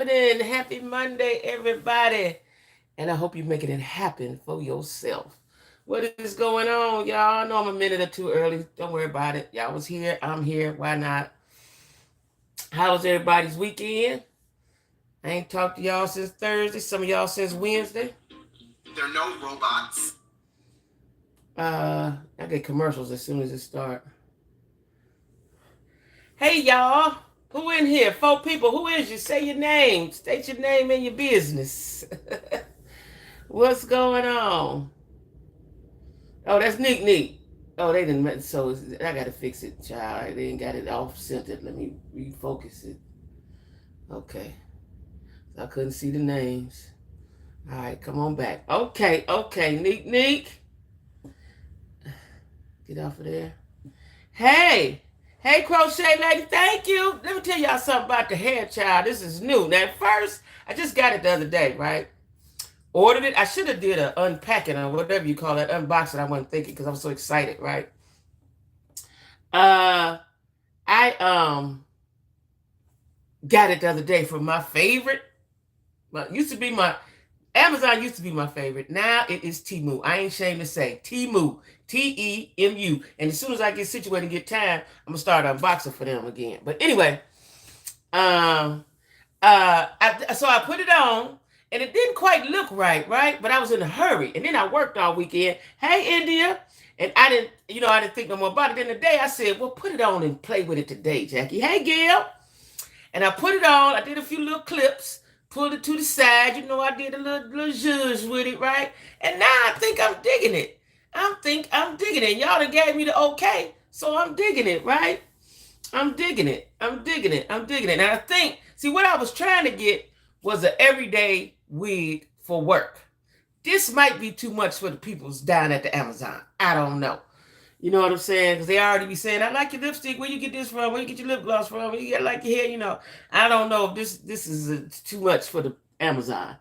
morning. Happy Monday, everybody. And I hope you're making it happen for yourself. What is going on, y'all? I know I'm a minute or two early. Don't worry about it. Y'all was here. I'm here. Why not? How was everybody's weekend? I ain't talked to y'all since Thursday. Some of y'all since Wednesday. They're no robots. I get commercials as soon as it start. Hey, y'all. Who in here? Four people. Who is you? Say your name. State your name and your business. What's going on? Oh, that's Nick Nick. Oh, they didn't. So I got to fix it, child. They ain't got it off centered. Let me refocus it. Okay. I couldn't see the names. All right, come on back. Okay. Nick Nick. Get off of there. Hey. Hey, crochet lady, thank you. Let me tell y'all something about the hair, child. This is new. Now, at first, I just got it the other day, right? Ordered it. I should have did an unpacking or whatever you call it, unboxing. I wasn't thinking because I was so excited, right? Uh, I got it the other day from my favorite. Well, used to be my Amazon used to be my favorite. Now it is Temu. I ain't ashamed to say Temu, Temu. And as soon as I get situated and get time, I'm gonna start unboxing for them again. But anyway, um, so I put it on, and it didn't quite look right, right? But I was in a hurry, and then I worked all weekend. Hey, India. And I didn't think no more about it. Then the day I said, well, put it on and play with it today, Jackie. Hey, Gail. And I put it on. I did a few little clips, pulled it to the side. I did a little zhuzh with it, right? And now I think I'm digging it. I'm digging it. Y'all done gave me the okay, so I'm digging it, right? I'm digging it. I'm digging it. And I think, see, what I was trying to get was an everyday wig for work. This might be too much for the peoples down at the Amazon. I don't know. You know what I'm saying? Because they already be saying, I like your lipstick. Where you get this from? Where you get your lip gloss from? Where you get like your hair? I don't know if this is too much for the Amazon.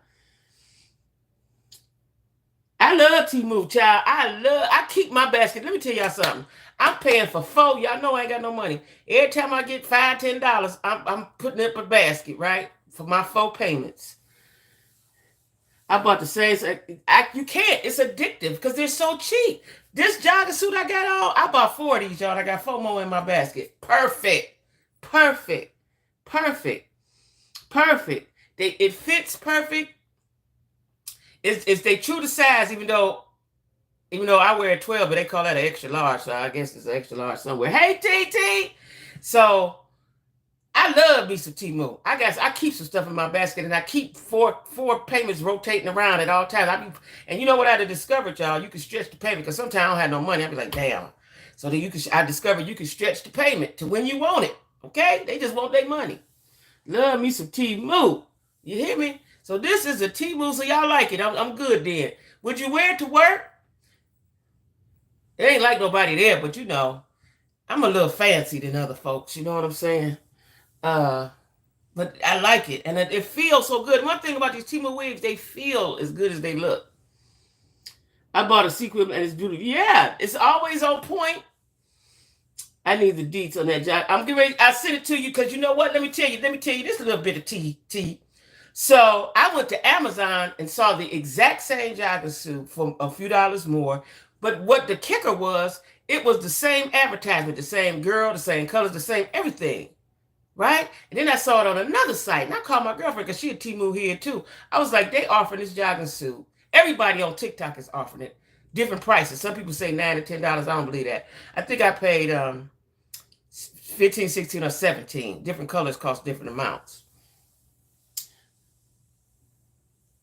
I love Temu, child. I keep my basket. Let me tell y'all something. I'm paying for four. Y'all know I ain't got no money. Every time I get $5, $10, I'm putting up a basket, right? For my four payments. I bought the same. You can't. It's addictive because they're so cheap. This jogging suit I got on, I bought four of these, y'all. I got four more in my basket. Perfect. Perfect. Perfect. Perfect. It fits perfect. It's they true to size, even though I wear a 12, but they call that an extra large, so I guess it's an extra large somewhere. Hey, TT. So I love me some Temu. I keep some stuff in my basket, and I keep four payments rotating around at all times. And you know what I discovered, y'all? You can stretch the payment because sometimes I don't have no money. I be like, damn. So then I discovered you can stretch the payment to when you want it. Okay, they just want their money. Love me some Temu. You hear me? So this is a Temu, so y'all like it. I'm good then. Would you wear it to work? It ain't like nobody there, but I'm a little fancy than other folks. You know what I'm saying? Uh, but I like it, and it feels so good. One thing about these Temu wigs, they feel as good as they look. I bought a sequin, and it's beautiful. Yeah, it's always on point. I need the deets on that job. I'm getting ready. I sent it to you because you know what? Let me tell you this little bit of tea. So I went to Amazon and saw the exact same jogging suit for a few dollars more. But what the kicker was, it was the same advertisement, the same girl, the same colors, the same everything. Right? And then I saw it on another site. And I called my girlfriend because she a Temu here too. I was like, they offering this jogging suit. Everybody on TikTok is offering it. Different prices. Some people say $9 to $10. I don't believe that. I think I paid 15, 16, or 17. Different colors cost different amounts.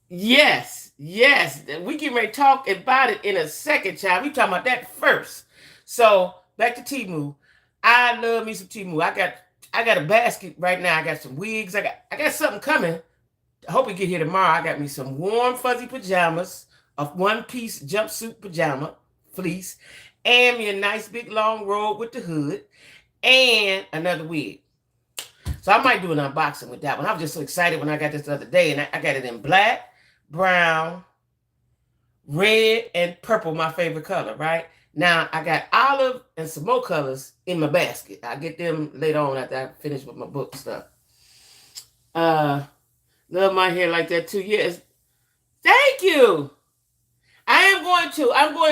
Yes. We get ready to talk about it in a second, child. We talking about that first. So back to Temu. I love me some Temu. I got a basket right now. I got some wigs. I got something coming. I hope we get here tomorrow. I got me some warm fuzzy pajamas, a one-piece jumpsuit pajama fleece, and me a nice big long robe with the hood, and another wig. So I might do an unboxing with that one. I was just so excited when I got this the other day, and I got it in black, brown, red, and purple, my favorite color, right? Now I got olive and some more colors in my basket. I'll get them later on after I finish with my book stuff. Uh Love my hair like that too. Yes. Thank you. I'm going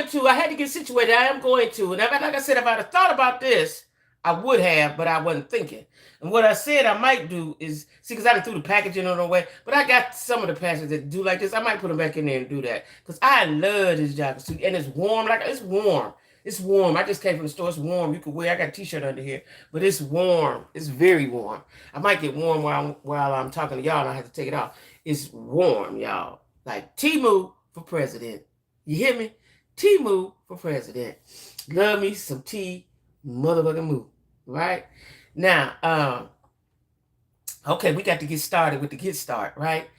to. I had to get situated. I am going to. And like I said, if I'd have thought about this, I would have, but I wasn't thinking. And what I said I might do is, see, because I done threw the packaging on the way, but I got some of the packages that do like this. I might put them back in there and do that. Because I love this jacket suit. And it's warm. Like, it's warm. It's warm. I just came from the store. It's warm. You can wear. I got a t-shirt under here, but it's warm. It's very warm. I might get warm while I'm talking to y'all and I have to take it off. It's warm, y'all. Like Temu for president. You hear me? Temu for president. Love me some T motherfucking Moo. Right? Now, okay, we got to get started with the get start, right?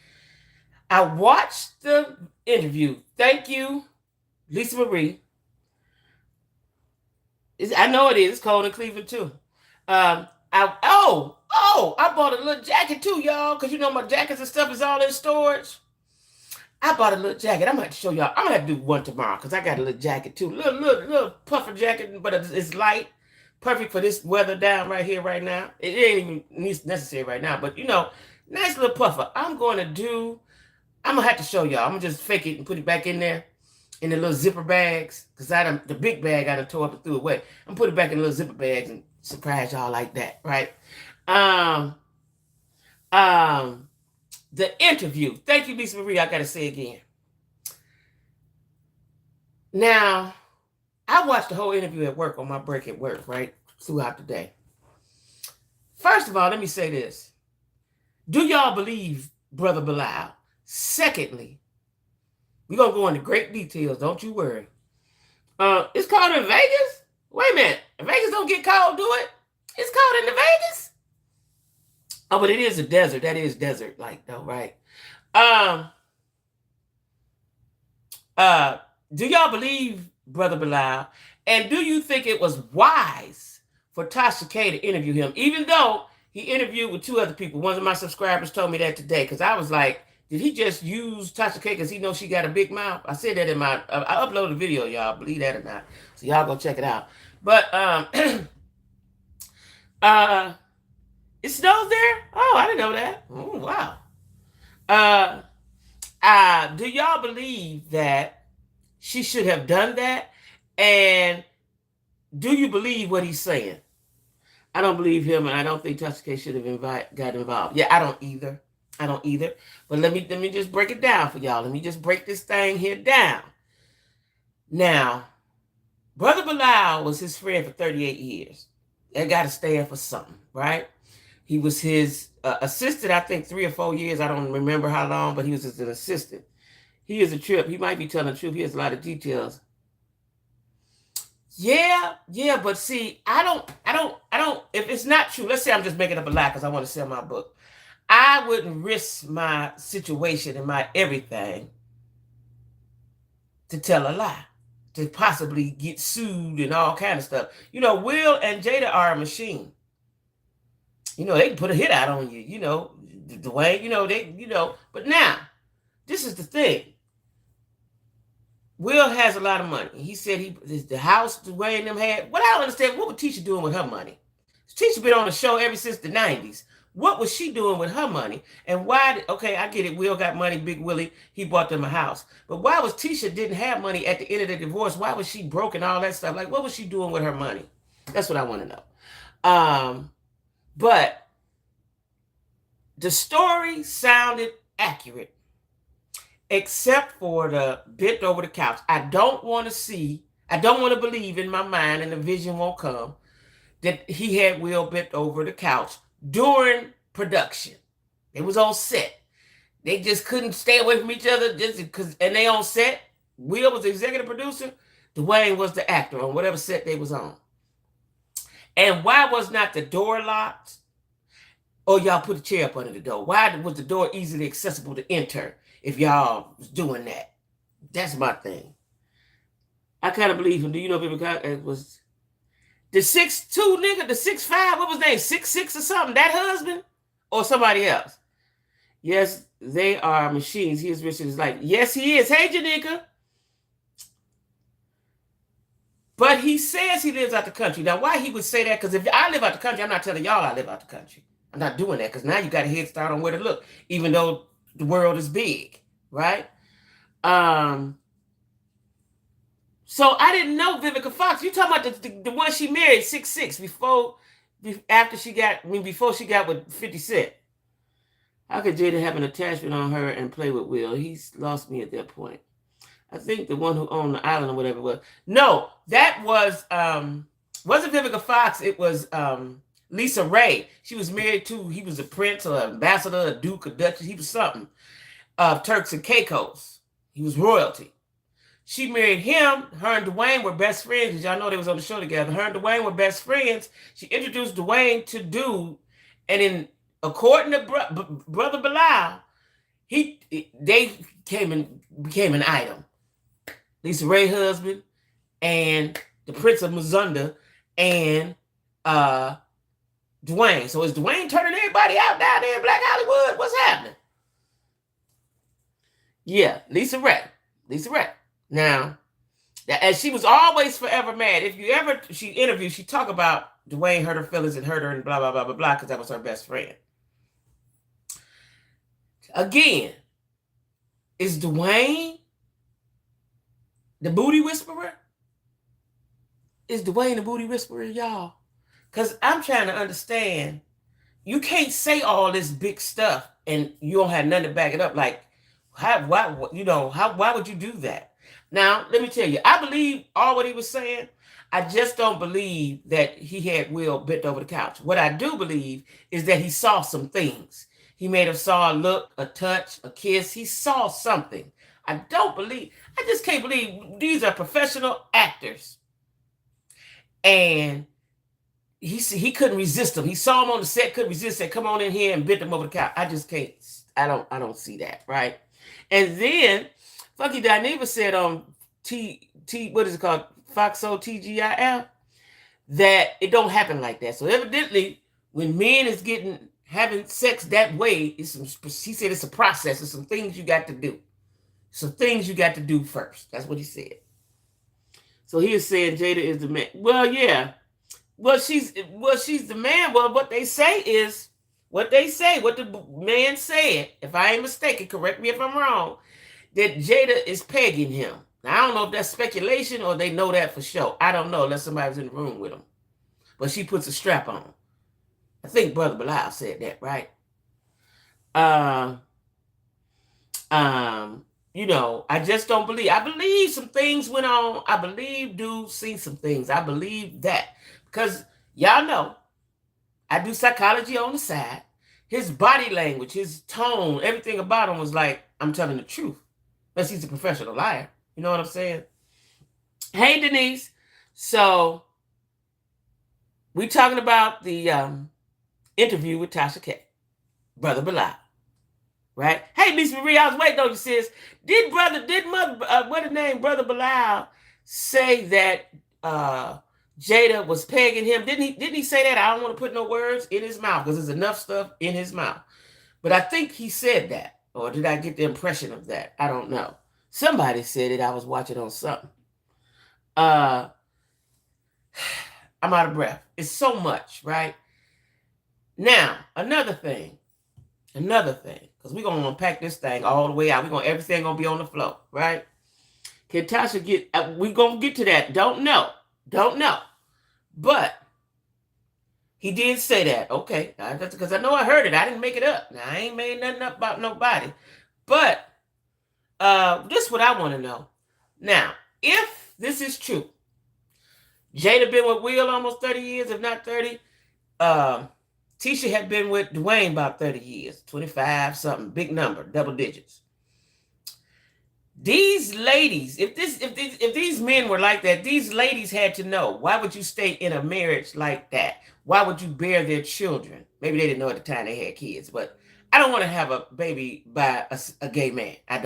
I watched the interview. Thank you, Lisa Marie. I know it is. It's cold in Cleveland too. I bought a little jacket too, y'all, because you know my jackets and stuff is all in storage. I bought a little jacket. I'm gonna have to show y'all. I'm gonna have to do one tomorrow because I got a little jacket too. Little puffer jacket, but it's light. Perfect for this weather down right here, right now. It ain't even necessary right now, but you know, nice little puffer. I'm gonna have to show y'all. I'm gonna just fake it and put it back in there in the little zipper bags. Because the big bag I done tore up and threw away. I'm gonna put it back in the little zipper bags and surprise y'all like that, right? The interview. Thank you, Lisa Marie. I gotta say again. Now, I watched the whole interview at work on my break at work, right? Throughout the day. First of all, let me say this. Do y'all believe Brother Bilal? Secondly, we're gonna go into great details, don't you worry. It's called in Vegas? Wait a minute. Vegas don't get cold, do it? It's cold in the Vegas? Oh, but it is a desert. That is desert-like, though, right? Do y'all believe Brother Bilal? And do you think it was wise for Tasha K to interview him, even though he interviewed with two other people? One of my subscribers told me that today, because I was like, did he just use Tasha K because he knows she got a big mouth? I said that in I uploaded a video, y'all, believe that or not. So y'all go check it out. But it snows there? Oh, I didn't know that. Oh, wow. Do y'all believe that she should have done that? And do you believe what he's saying? I don't believe him, and I don't think Tasha K should have got involved. Yeah, I don't either. But let me just break it down for y'all. Let me just break this thing here down. Now, Brother Bilal was his friend for 38 years. That got to stand for something, right? He was his assistant, I think 3 or 4 years. I don't remember how long, but he was an assistant. He is a trip. He might be telling the truth. He has a lot of details. Yeah, but see, I don't, if it's not true, let's say I'm just making up a lie because I want to sell my book. I wouldn't risk my situation and my everything to tell a lie, to possibly get sued and all kind of stuff. You know, Will and Jada are a machine. You know, they can put a hit out on you, you know, Dwayne, but now, this is the thing. Will has a lot of money. He said the house Dwayne and them had. What I don't understand, what was Tisha doing with her money? Tisha been on the show ever since the 90s. What was she doing with her money? And why, okay, I get it. Will got money, Big Willie, he bought them a house. But why was Tisha didn't have money at the end of the divorce? Why was she broke and all that stuff? Like, what was she doing with her money? That's what I want to know. But the story sounded accurate, except for the bent over the couch. I don't want to believe in my mind, and the vision won't come, that he had Will bent over the couch during production. It was on set. They just couldn't stay away from each other just because, and they on set. Will was the executive producer. Dwayne was the actor on whatever set they was on. And why was not the door locked? Or y'all put a chair up under the door? Why was the door easily accessible to enter if y'all was doing that? That's my thing. I kind of believe him. Do you know if it was the 6'2" nigga, the 6'5", what was his name? 6'6" or something? That husband? Or somebody else? Yes, they are machines. He is rich in his life. Yes, he is. Hey, Janika. But he says he lives out the country. Now, why he would say that? Because if I live out the country, I'm not telling y'all I live out the country. I'm not doing that because now you got a head start on where to look, even though the world is big, right? So I didn't know Vivica Fox. You talking about the one she married 6'6" before she got with 50 Cent. How could Jada have an attachment on her and play with Will? He's lost me at that point. I think the one who owned the island or whatever it was. No, that wasn't Vivica Fox. It was Lisa Ray. She was married to, he was a prince or ambassador, a duke, a duchess. He was something of Turks and Caicos. He was royalty. She married him. Her and Dwayne were best friends. Because y'all know they was on the show together. Her and Dwayne were best friends. She introduced Dwayne to Dude. And then, according to Brother Bilal, they became an item. Lisa Ray husband and the Prince of Mazunda and Dwayne. So is Dwayne turning everybody out down there in Black Hollywood? What's happening? Yeah, Lisa Ray. Now, as she was always forever mad. If you ever, she interviewed, she talked about Dwayne hurt her feelings and hurt her and blah, blah, blah, blah, blah, because that was her best friend. Again, is Dwayne the booty whisperer? Is Dwayne the booty whisperer, y'all? Because I'm trying to understand. You can't say all this big stuff and you don't have nothing to back it up. Like, why would you do that? Now, let me tell you, I believe all what he was saying. I just don't believe that he had Will bent over the couch. What I do believe is that he saw some things. He may have saw a look, a touch, a kiss. He saw something. I just can't believe these are professional actors. And he couldn't resist them. He saw him on the set, couldn't resist, said, come on in here and bent him over the couch. I just can't. I don't see that, right? And then Funky Dineva said on what is it called? Foxo TGIF, that it don't happen like that. So evidently, when men is having sex that way, he said it's a process. There's some things you got to do. Some things you got to do first. That's what he said. So he is saying Jada is the man. Well, yeah. Well, she's the man. Well, what they say, what the man said, if I ain't mistaken, correct me if I'm wrong, that Jada is pegging him. Now, I don't know if that's speculation or they know that for sure. I don't know unless somebody's in the room with him. But she puts a strap on. I think Brother Bilal said that, right? I just don't believe. I believe some things went on. I believe dude seen some things. I believe that. Because y'all know, I do psychology on the side. His body language, his tone, everything about him was like, I'm telling the truth. Unless he's a professional liar. You know what I'm saying? Hey, Denise. So, we talking about the interview with Tasha K. Brother Bilal. Right? Hey, Miss Marie, I was waiting on you, sis. Did Brother Bilal say that Jada was pegging him? Didn't he say that? I don't want to put no words in his mouth because there's enough stuff in his mouth. But I think he said that. Or did I get the impression of that? I don't know. Somebody said it. I was watching on something. I'm out of breath. It's so much, right? Now, another thing. Because we're going to unpack this thing all the way out. Everything going to be on the floor, right? Can Tasha get, we're going to get to that. Don't know. But he did say that. Okay. Because I know I heard it. I didn't make it up. Now, I ain't made nothing up about nobody. But this is what I want to know. Now, if this is true, Jada been with Will almost 30 years, if not 30. Tisha had been with Dwayne about 30 years, 25 something, big number, double digits. These ladies, if these men were like that, these ladies had to know, why would you stay in a marriage like that? Why would you bear their children? Maybe they didn't know at the time they had kids, but I don't want to have a baby by a gay man. I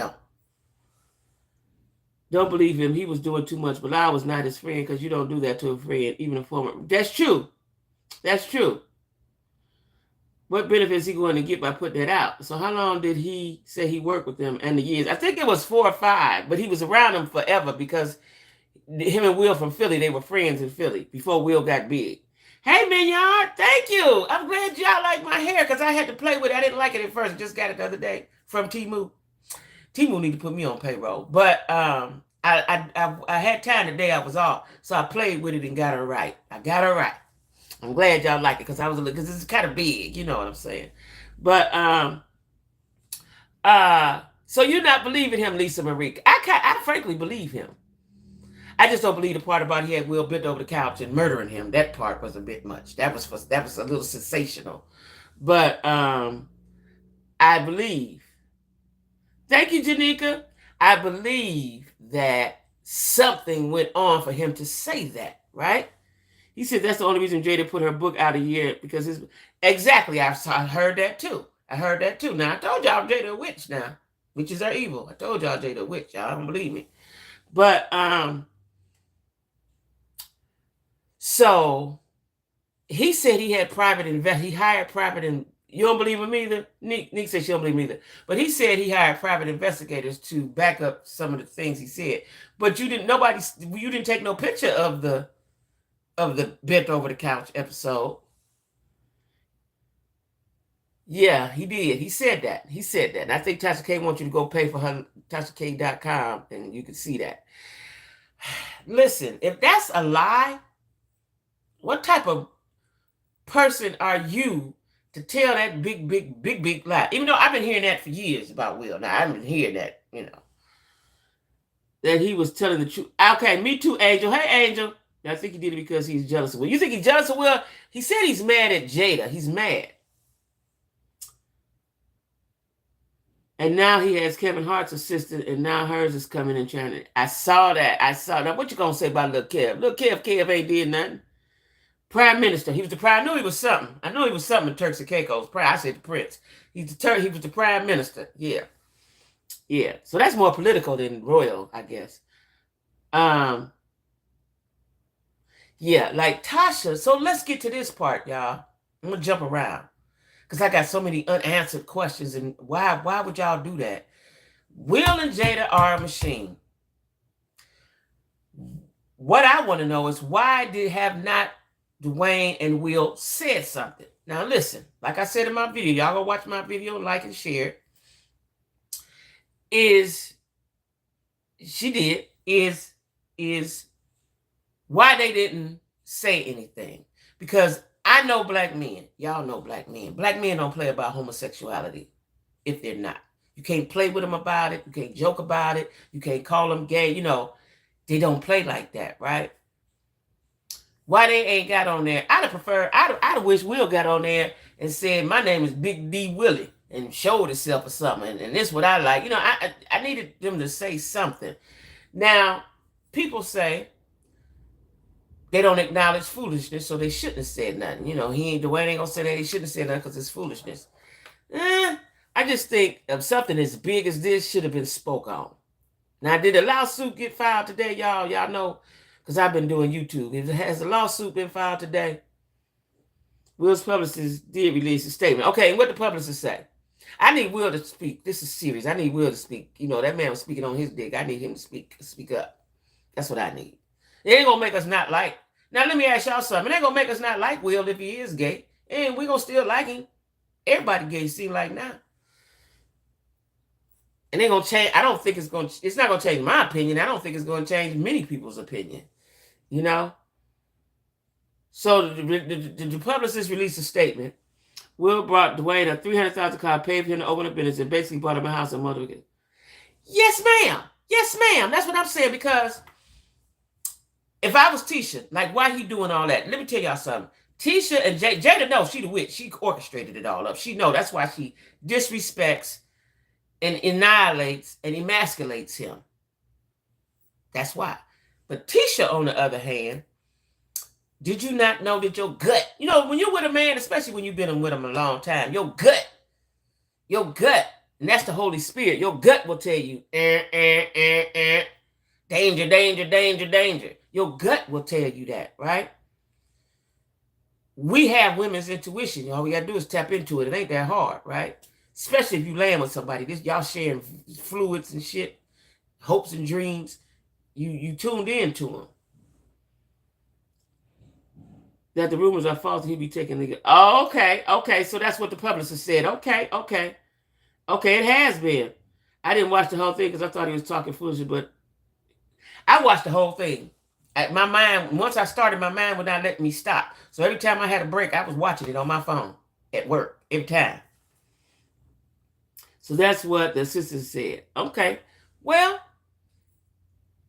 don't believe him. He was doing too much, but I was not his friend because you don't do that to a friend, even a former. That's true. What benefits he going to get by putting that out? So how long did he say he worked with them and the years? I think it was 4 or 5, but he was around them forever because him and Will from Philly, they were friends in Philly before Will got big. Hey, Minyard, thank you. I'm glad y'all like my hair because I had to play with it. I didn't like it at first. I just got it the other day from Temu. Temu need to put me on payroll, but I had time the day I was off, so I played with it and got it right. I got it right. I'm glad y'all like it because I was a little because it's kind of big, you know what I'm saying. But so you're not believing him, Lisa Marie? I frankly believe him. I just don't believe the part about he had Will bent over the couch and murdering him. That part was a bit much. That was a little sensational. But I believe. Thank you, Janika. I believe that something went on for him to say that, right? He said that's the only reason Jada put her book out a year because his exactly. I heard that too. I heard that too. Now I told y'all Jada a witch. Now witches are evil. I told y'all Jada a witch. Y'all don't believe me, but so he said he had private invest. He hired private and you don't believe him either. Nick said she don't believe him either. But he said he hired private investigators to back up some of the things he said. But you didn't take no picture of the bent over the couch episode. Yeah, he did. He said that. And I think Tasha K wants you to go pay for her TashaK.com and you can see that. Listen, if that's a lie, what type of person are you to tell that big lie? Even though I've been hearing that for years about Will. Now, I've been hearing that, that he was telling the truth. Okay, me too, Angel. Hey, Angel. I think he did it because he's jealous of Will. You think he's jealous of Will? He said he's mad at Jada. He's mad. And now he has Kevin Hart's assistant, and now hers is coming and trying to. I saw that. Now, what you gonna say about Lil Kev? Lil Kev ain't did nothing. Prime Minister. He was the prime. I knew he was something. I knew he was something in Turks and Caicos. I said the Prince. He was the Prime Minister. Yeah. Yeah. So that's more political than royal, I guess. Yeah, like Tasha. So let's get to this part, y'all. I'm gonna jump around. Because I got so many unanswered questions, and why would y'all do that? Will and Jada are a machine. What I want to know is why have not Dwayne and Will said something? Now listen, like I said in my video, y'all go watch my video, like and share. Is why they didn't say anything. Because I know black men. Y'all know black men. Black men don't play about homosexuality if they're not. You can't play with them about it. You can't joke about it. You can't call them gay. They don't play like that, right? Why they ain't got on there? I'd have wished Will got on there and said, my name is Big D Willie and showed himself or something. And this is what I like. I needed them to say something. Now, people say they don't acknowledge foolishness, so they shouldn't have said nothing. Dwayne ain't gonna say that he shouldn't have said nothing because it's foolishness. I just think of something as big as this should have been spoke on. Now, did a lawsuit get filed today, y'all? Y'all know, because I've been doing YouTube. Has a lawsuit been filed today? Will's publicist did release a statement. Okay, and what the publicist say? I need Will to speak. This is serious. I need Will to speak. That man was speaking on his dick. I need him to speak up. That's what I need. It ain't gonna make us not like. Now let me ask y'all something. It ain't gonna make us not like Will if he is gay, and we gonna still like him. Everybody gay seem like now. And ain't gonna change. I don't think it's not gonna change my opinion. I don't think it's gonna change many people's opinion. So the publicist released a statement. Will brought Dwayne a $300,000 car, paid for him to open a business, and basically bought him a house in Mother. Yes, ma'am. Yes, ma'am. That's what I'm saying, because if I was Tisha, like, why he doing all that? Let me tell y'all something. Tisha and Jada knows she the witch. She orchestrated it all up. She know that's why she disrespects and annihilates and emasculates him. That's why. But Tisha, on the other hand, did you not know that your gut, when you're with a man, especially when you've been with him a long time, your gut, and that's the Holy Spirit, your gut will tell you, danger, danger, danger, danger. Your gut will tell you that, right? We have women's intuition. All we got to do is tap into it. It ain't that hard, right? Especially if you land with somebody. Y'all sharing fluids and shit, hopes and dreams. You tuned in to them. that the rumors are false and he'd be taking legal. Oh, okay. So that's what the publicist said. Okay. It has been. I didn't watch the whole thing because I thought he was talking foolish, but I watched the whole thing. My mind, once I started, my mind would not let me stop. So every time I had a break, I was watching it on my phone at work every time. So that's what the assistant said. Okay, well,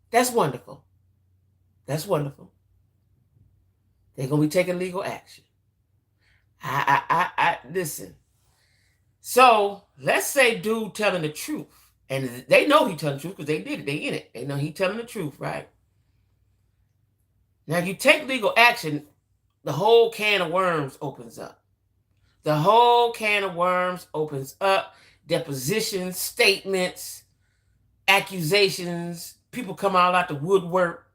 that's wonderful. That's wonderful. They're gonna be taking legal action. I listen. So let's say dude telling the truth, and they know he telling the truth because they did it. They in it. They know he telling the truth, right? Now, if you take legal action, the whole can of worms opens up. The whole can of worms opens up. Depositions, statements, accusations. People come out the woodwork.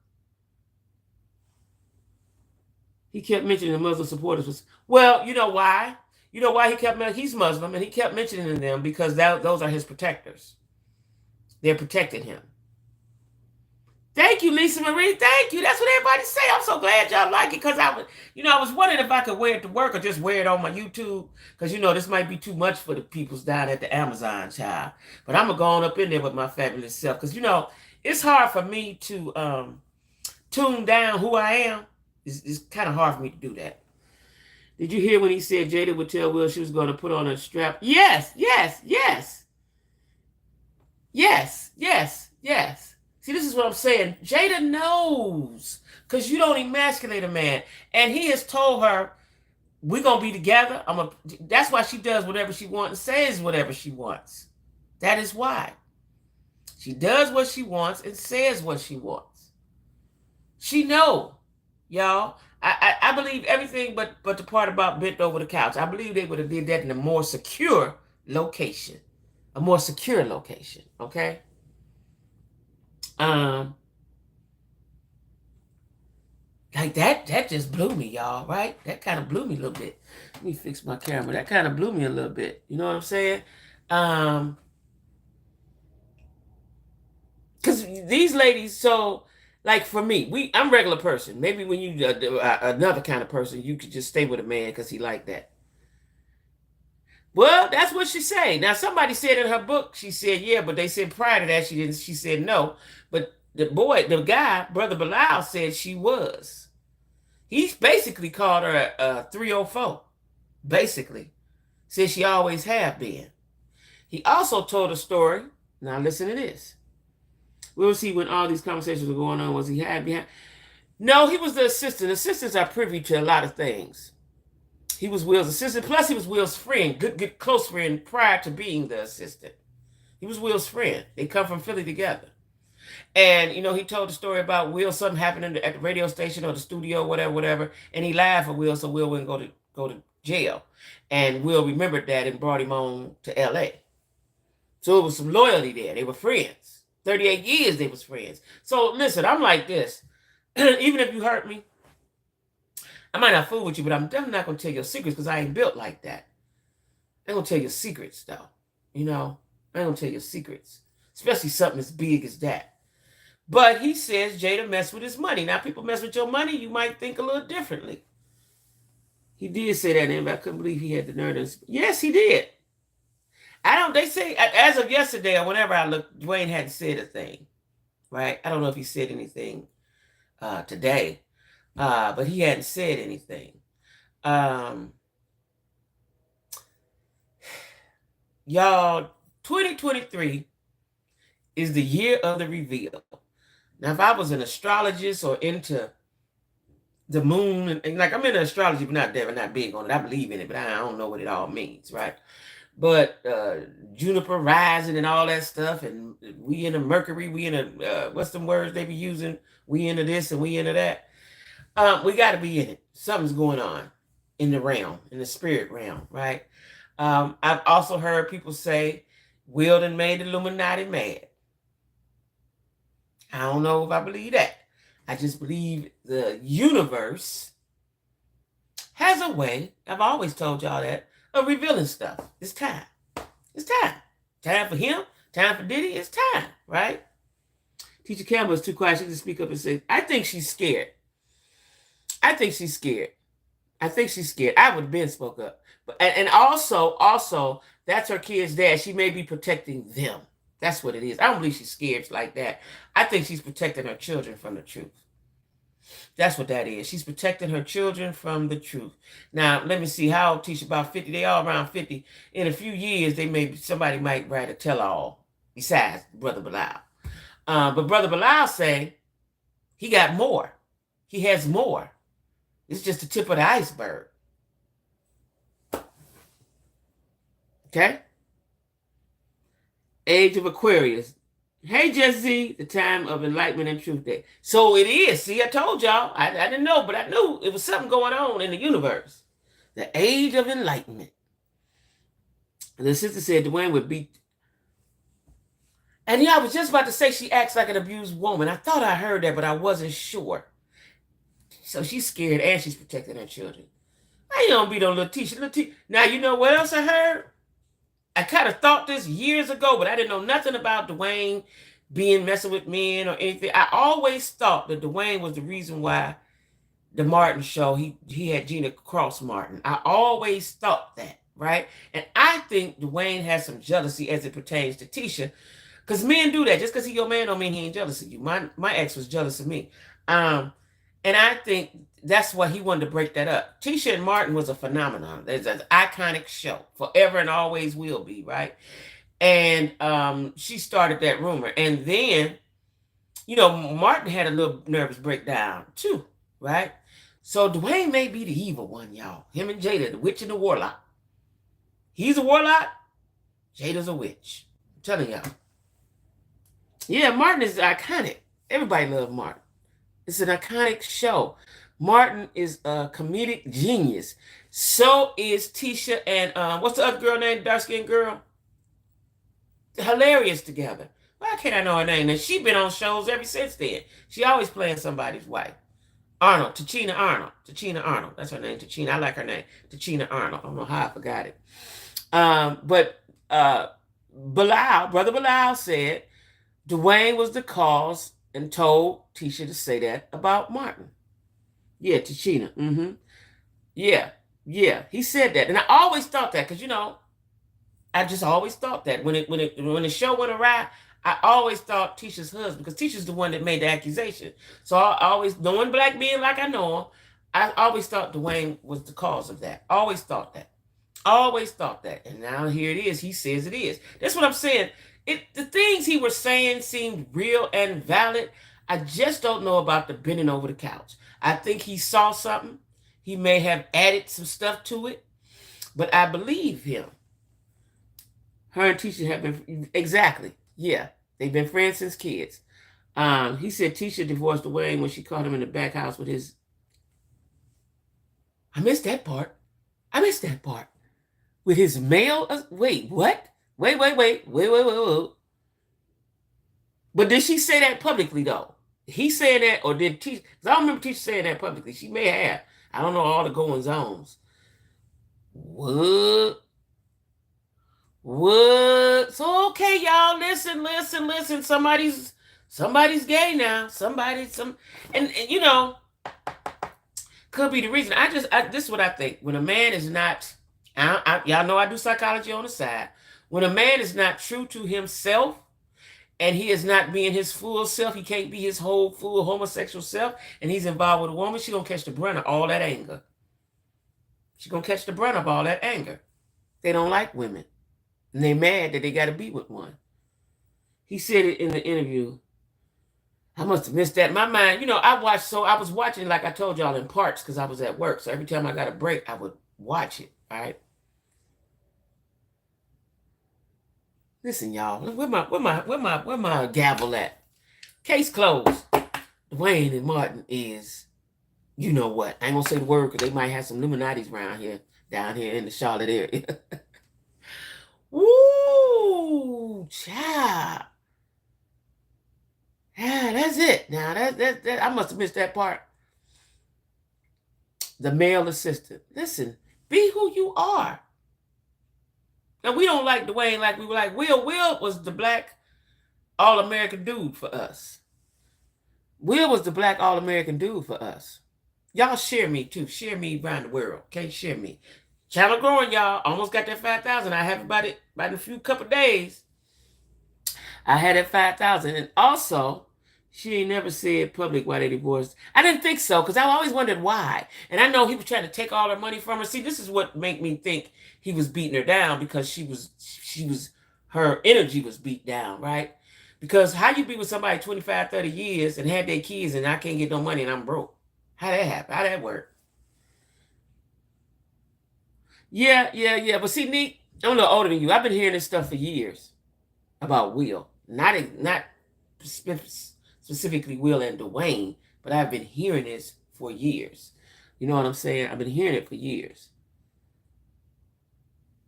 He kept mentioning the Muslim supporters. Well, you know why? You know why he kept mentioning? He's Muslim, and he kept mentioning them because those are his protectors. They're protecting him. Thank you, Lisa Marie. Thank you. That's what everybody say. I'm so glad y'all like it because I was wondering if I could wear it to work or just wear it on my YouTube because this might be too much for the peoples down at the Amazon, child. But I'm gonna go on up in there with my fabulous self because it's hard for me to tune down who I am. It's kind of hard for me to do that. Did you hear when he said Jada would tell Will she was going to put on a strap? Yes. See, this is what I'm saying. Jada knows because you don't emasculate a man. And he has told her, we're going to be together. That's why she does whatever she wants and says whatever she wants. That is why. She does what she wants and says what she wants. She know, y'all. I believe everything but the part about bent over the couch. I believe they would have did that in a more secure location. A more secure location, okay? Like that just blew me, y'all, right? That kind of blew me a little bit. Let me fix my camera. That kind of blew me a little bit. You know what I'm saying? Because these ladies, so like for me, I'm a regular person. Maybe when you another kind of person, you could just stay with a man because he like that. Well, that's what she said. Now, somebody said in her book, she said, yeah, but they said prior to that, she didn't. She said no. But the guy, Brother Bilal, said she was. He basically called her a 304. Basically. Said she always have been. He also told a story. Now, listen to this. Where was he when all these conversations were going on? Was he hiding behind? No, he was the assistant. Assistants are privy to a lot of things. He was Will's assistant. Plus, he was Will's friend, good close friend prior to being the assistant. He was Will's friend. They come from Philly together. And, he told the story about Will, something happened at the radio station or the studio, whatever. And he lied for Will so Will wouldn't go to jail. And Will remembered that and brought him on to L.A. So it was some loyalty there. They were friends. 38 years they was friends. So, listen, I'm like this. Even if you hurt me, I might not fool with you, but I'm definitely not going to tell your secrets because I ain't built like that. I ain't going to tell your secrets, though. I ain't going to tell your secrets, especially something as big as that. But he says Jada messed with his money. Now, people mess with your money, you might think a little differently. He did say that, and I couldn't believe he had the nerve. Yes, he did. They say, as of yesterday or whenever I looked, Dwayne hadn't said a thing, right? I don't know if he said anything today. But he hadn't said anything. Y'all, 2023 is the year of the reveal. Now, if I was an astrologist or into the moon, and like I'm into astrology, but not big on it. I believe in it, but I don't know what it all means, right? But Juniper rising and all that stuff, and we into Mercury, we into what's them words they be using? We into this and we into that. We got to be in it. Something's going on in the realm, in the spirit realm, right? I've also heard people say Will done made the Illuminati mad. I don't know if I believe that. I just believe the universe has a way, I've always told y'all that, of revealing stuff. It's time. It's time. Time for him. Time for Diddy. It's time, right? Teacher Campbell is too quiet. She can speak up and say, I think she's scared. I think she's scared. I would have been spoke up. But and also, that's her kid's dad. She may be protecting them. That's what it is. I don't believe she's scared like that. I think she's protecting her children from the truth. That's what that is. She's protecting her children from the truth. Now, let me see. How old Tisha? About 50. They all around 50. In a few years, somebody might write a tell-all besides Brother Bilal. But Brother Bilal say he got more. He has more. It's just the tip of the iceberg. Okay? Age of Aquarius. Hey, Jesse, the time of enlightenment and truth day. So it is. See, I told y'all. I didn't know, but I knew it was something going on in the universe. The age of enlightenment. And the sister said Dwayne would beat. And yeah, I was just about to say she acts like an abused woman. I thought I heard that, but I wasn't sure. So she's scared and she's protecting her children. I don't be no little Tisha. Now, you know what else I heard? I kind of thought this years ago, but I didn't know nothing about Dwayne being messing with men or anything. I always thought that Dwayne was the reason why the Martin show, he had Gina Cross Martin. I always thought that, right? And I think Dwayne has some jealousy as it pertains to Tisha, because men do that. Just because he's your man don't mean he ain't jealous of you. My ex was jealous of me. And I think that's why he wanted to break that up. Tisha and Martin was a phenomenon. It's an iconic show, forever and always will be, right? And she started that rumor. And then, Martin had a little nervous breakdown too, right? So Dwayne may be the evil one, y'all. Him and Jada, the witch and the warlock. He's a warlock. Jada's a witch. I'm telling y'all. Yeah, Martin is iconic. Everybody loves Martin. It's an iconic show. Martin is a comedic genius. So is Tisha and what's the other girl named? Dark-skinned girl? Hilarious together. Why can't I know her name? And she been on shows ever since then. She always playing somebody's wife. Tichina Arnold. That's her name, Tichina. I like her name, Tichina Arnold. I don't know how I forgot it. But Brother Bilal said Dwayne was the cause and told Tisha to say that about Martin. Yeah, Tichina. Mm-hmm. Yeah. He said that. And I always thought that because, I just always thought that when the show went awry, I always thought Tisha's husband, because Tisha's the one that made the accusation. So I always, knowing black men like I know him, I always thought Dwayne was the cause of that. Always thought that. And now here it is. He says it is. That's what I'm saying. The things he was saying seemed real and valid. I just don't know about the bending over the couch. I think he saw something. He may have added some stuff to it, but I believe him. Her and Tisha have been, exactly. Yeah, they've been friends since kids. He said Tisha divorced Dwayne when she caught him in the back house with his. I missed that part. With his male. Wait, what? Wait. But did she say that publicly, though? He said that, or did Tisha? Because I don't remember Tisha saying that publicly. She may have. I don't know all the goings-ons. What? So, okay, y'all, listen. Somebody's gay now. And could be the reason. This is what I think. When a man is not, y'all know I do psychology on the side. When a man is not true to himself, and he is not being his full self, he can't be his whole full homosexual self, and he's involved with a woman, she's going to catch the brunt of all that anger. They don't like women. And they mad that they got to be with one. He said it in the interview. I must have missed that. My mind, I was watching, like I told y'all, in parts because I was at work. So every time I got a break, I would watch it, all right? Listen, y'all. Where my gavel at? Case closed. Dwayne and Martin is, you know what? I ain't gonna say the word because they might have some Illuminati's down here in the Charlotte area. Woo, child. Yeah, that's it. Now that I must have missed that part. The male assistant. Listen, be who you are. Now, we don't like Dwayne like we were like Will. Will was the black all-American dude for us. Y'all share me too. Share me around the world. Okay, share me. Channel growing, y'all. Almost got that 5,000. I have about in a few couple days. I had that 5,000. And also, she ain't never said public why they divorced. I didn't think so, because I always wondered why. And I know he was trying to take all her money from her. See, this is what made me think he was beating her down, because her energy was beat down, right? Because how you be with somebody 25, 30 years and had their kids and I can't get no money and I'm broke? How that happen? How that work? Yeah. But see, Neek, I'm a little older than you. I've been hearing this stuff for years about Will. Not specifically Will and Dwayne, but I've been hearing this for years. You know what I'm saying? I've been hearing it for years.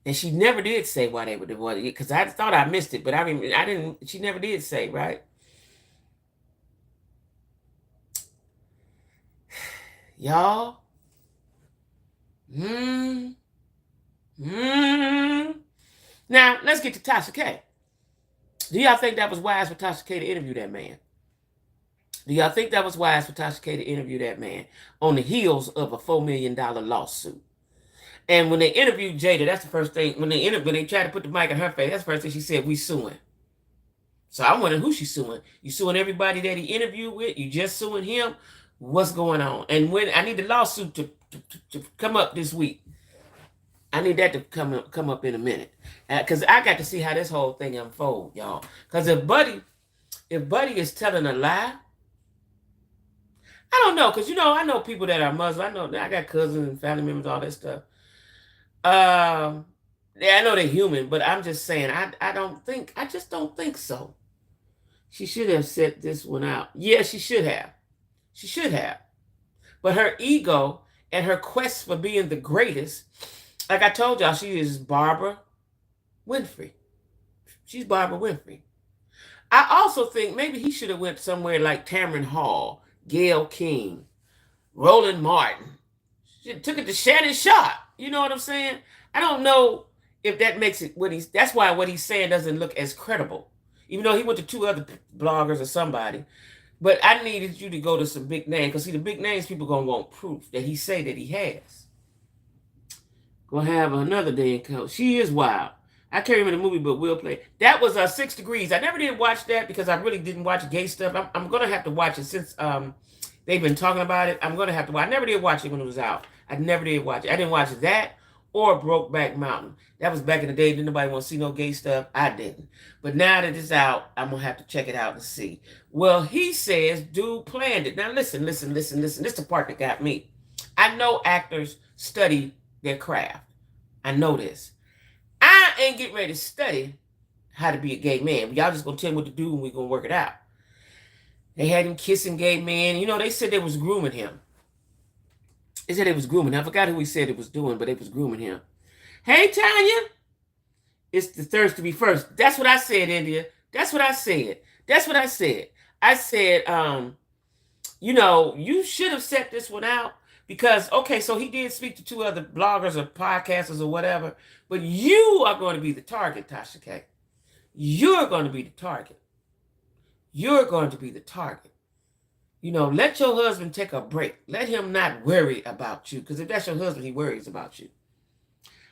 And she never did say why they were divorced, because I thought I missed it, but I didn't. She never did say, right? Y'all. Now let's get to Tasha K. Do y'all think that was wise for Tasha K to interview that man? Do y'all think that was wise for Tasha K to interview that man on the heels of a $4 million lawsuit? And when they interviewed Jada, that's the first thing. When they tried to put the mic in her face, that's the first thing she said, "We suing." So I wonder who she's suing. You suing everybody that he interviewed with? You just suing him? What's going on? And when I need the lawsuit to come up this week. I need that to come up in a minute, because I got to see how this whole thing unfolds, y'all. Because if Buddy is telling a lie, I don't know. Because I know people that are Muslim. I got cousins and family members, all that stuff. Yeah, I know they're human, but I'm just saying, I just don't think so. She should have set this one out. Yeah, she should have. She should have. But her ego and her quest for being the greatest, like I told y'all, she is Barbara Winfrey. She's Barbara Winfrey. I also think maybe he should have went somewhere like Tamron Hall, Gayle King, Roland Martin. She took it to Shannon Sharpe. You know what I'm saying? I don't know if that makes it that's why what he's saying doesn't look as credible. Even though he went to 2 other bloggers or somebody. But I needed you to go to some big names, because see, the big names people gonna want proof that he say that he has. Gonna have another day in coach. She is wild. I can't remember the movie, but Will play. That was 6 Degrees. I never did watch that because I really didn't watch gay stuff. I'm gonna have to watch it since they've been talking about it. I'm gonna have to watch. I never did watch it when it was out. I never did watch it. I didn't watch that or Brokeback Mountain. That was back in the day. Didn't nobody want to see no gay stuff? I didn't. But now that it's out, I'm gonna have to check it out and see. Well, he says dude planned it. Now listen. This is the part that got me. I know actors study their craft. I know this. I ain't getting ready to study how to be a gay man. Y'all just gonna tell me what to do and we're gonna work it out. They had him kissing gay men. They said they was grooming him. They said they was grooming him. I forgot who he said it was doing, but they was grooming him. Hey, Tanya. It's the thirst to be first. That's what I said, India. That's what I said. I said, you should have set this one out. Because, okay, so he did speak to 2 other bloggers or podcasters or whatever, but you are going to be the target, Tasha K. You're going to be the target. You're going to be the target. Let your husband take a break. Let him not worry about you, because if that's your husband, he worries about you.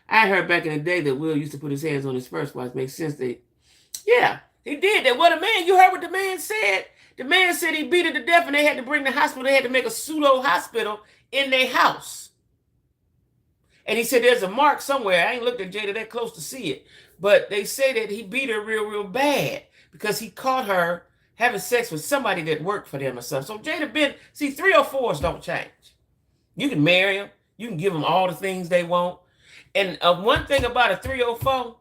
I heard back in the day that Will used to put his hands on his first wife. Makes sense. Yeah, he did that. You heard what the man said? The man said he beat her to death and they had to bring the hospital. They had to make a pseudo hospital in their house. And he said there's a mark somewhere. I ain't looked at Jada that close to see it. But they say that he beat her real bad because he caught her having sex with somebody that worked for them or something. So Jada been, 304s don't change. You can marry them. You can give them all the things they want. And one thing about a 304,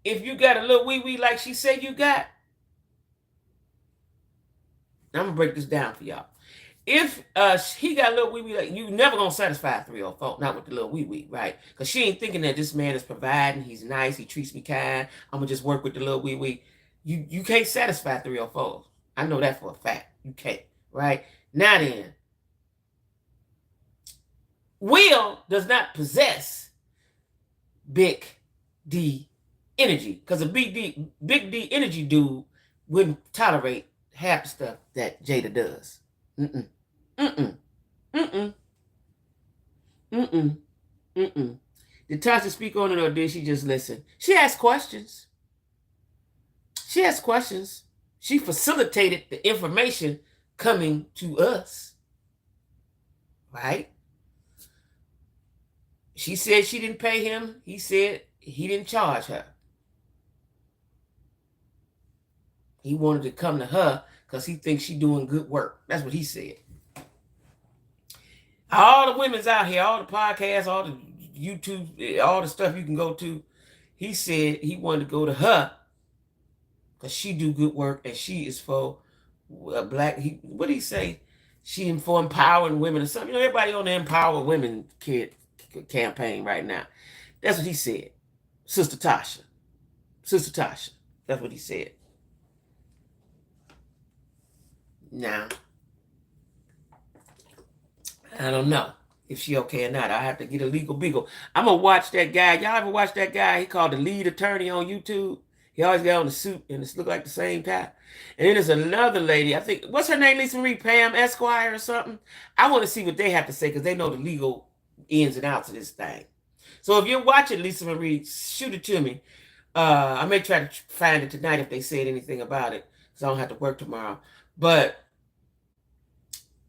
if you got a little wee-wee like she said you got, I'm going to break this down for y'all. If he got a little wee-wee, like, you never going to satisfy a 304, not with the little wee-wee, right? Because she ain't thinking that this man is providing, he's nice, he treats me kind, I'm going to just work with the little wee-wee. You can't satisfy 304s. I know that for a fact. You can't, right? Now then, Will does not possess Big D energy, because a Big D energy dude wouldn't tolerate half the stuff that Jada does. Mm-mm. Mm-mm. Did Tasha speak on it or did she just listen? She asked questions. She asked questions. She facilitated the information coming to us. Right? She said she didn't pay him. He said he didn't charge her. He wanted to come to her because he thinks she's doing good work. That's what he said. All the women's out here, all the podcasts, all the YouTube, all the stuff you can go to. He said he wanted to go to her because she do good work and she is for black. What did he say? She for empowering women or something. You know, everybody on the Empower Women campaign right now. That's what he said. Sister Tasha. Sister Tasha. That's what he said. Now, I don't know if she okay or not. I have to get a legal beagle. I'm going to watch that guy. Y'all ever watch that guy? He called the lead attorney on YouTube. He always got on the suit and it's look like the same tie. And then there's another lady. I think, what's her name, Lisa Marie? Pam Esquire or something? I want to see what they have to say because they know the legal ins and outs of this thing. So if you're watching Lisa Marie, shoot it to me. I may try to find it tonight if they said anything about it because I don't have to work tomorrow. But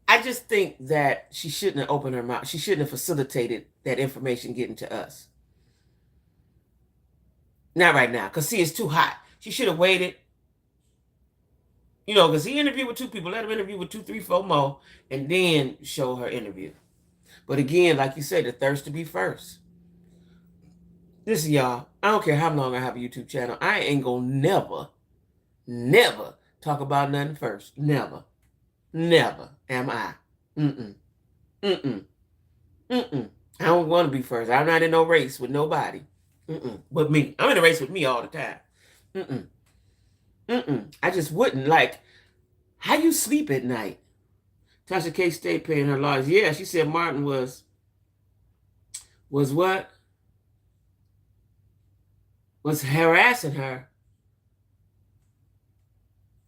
I just think that she shouldn't have opened her mouth. She shouldn't have facilitated that information getting to us. Not right now, because see, it's too hot. She should have waited. You know, because he interviewed with 2 people. Let him interview with 2, 3, 4 more, and then show her interview. But again, like you said, the thirst to be first. Listen, y'all, I don't care how long I have a YouTube channel. I ain't gonna never talk about nothing first. Never am I. I don't want to be first. I'm not in no race with nobody. But me. I'm in a race with me all the time. I just wouldn't. Like, how you sleep at night? Tasha K. State paying her lawyers. Yeah, she said Martin was what? Was harassing her.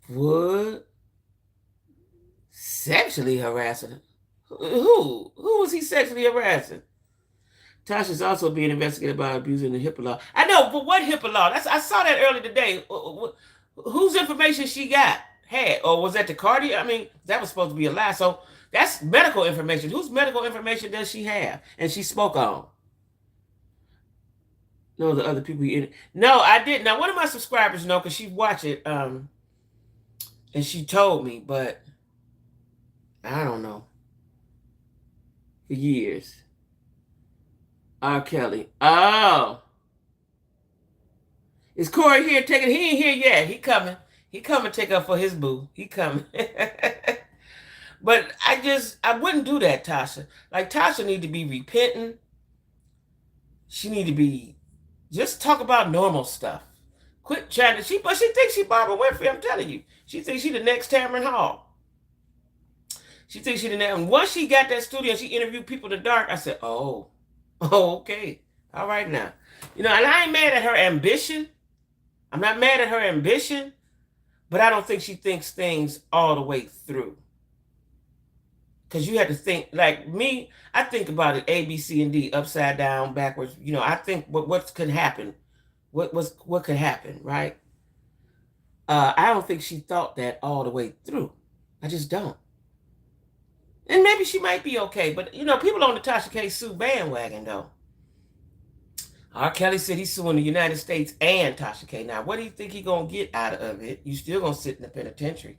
What? Sexually harassing her? Who? Who was he sexually harassing? Tasha's also being investigated about abusing the HIPAA law. I know, but what HIPAA law? I saw that earlier today. Whose information she had? Or was that the Cardi? I mean, that was supposed to be a lie. So that's medical information. Whose medical information does she have? And she spoke on. No, the other people. No, I didn't. Now, one of my subscribers know because she watched it. And she told me, but I don't know. For years. R. Kelly. Oh. Is Corey here taking? He ain't here yet. He coming. He coming to take up for his boo. He coming. But I wouldn't do that, Tasha. Like, Tasha need to be repenting. She need to be, just talk about normal stuff. Quit trying to, but she thinks she Barbara Winfrey, I'm telling you. She thinks she the next Tamron Hall. She thinks she the next, and once she got that studio, she interviewed people in the dark, I said, oh, okay. All right now. You know, and I ain't mad at her ambition. I'm not mad at her ambition, but I don't think she thinks things all the way through. Because you have to think, like me, I think about it A, B, C, and D, upside down, backwards. You know, I think what could happen. What could happen, right? I don't think she thought that all the way through. I just don't. And maybe she might be okay, but you know, people on the Tasha K. Sue bandwagon though. R. Kelly said he's suing the United States and Tasha K. Now, what do you think he's gonna get out of it? You still gonna sit in the penitentiary.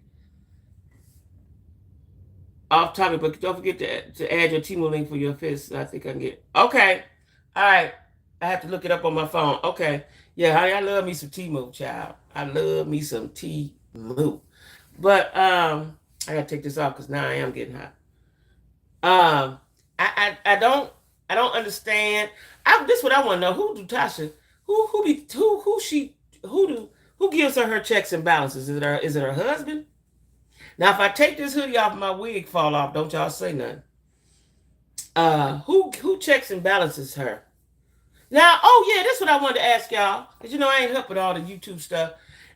Off topic, but don't forget to add your Temu link for your fist. I think I can get. Okay, all right. I have to look it up on my phone. Okay, yeah, I love me some Temu, child. I love me some Temu. But I gotta take this off because now I am getting hot. I don't understand. This is what I want to know. Who do Tasha? Who gives her checks and balances? Is it her husband? Now, if I take this hoodie off, my wig fall off. Don't y'all say nothing. Who checks and balances her? Now, oh yeah, that's what I wanted to ask y'all. Because you know I ain't up with all the YouTube stuff.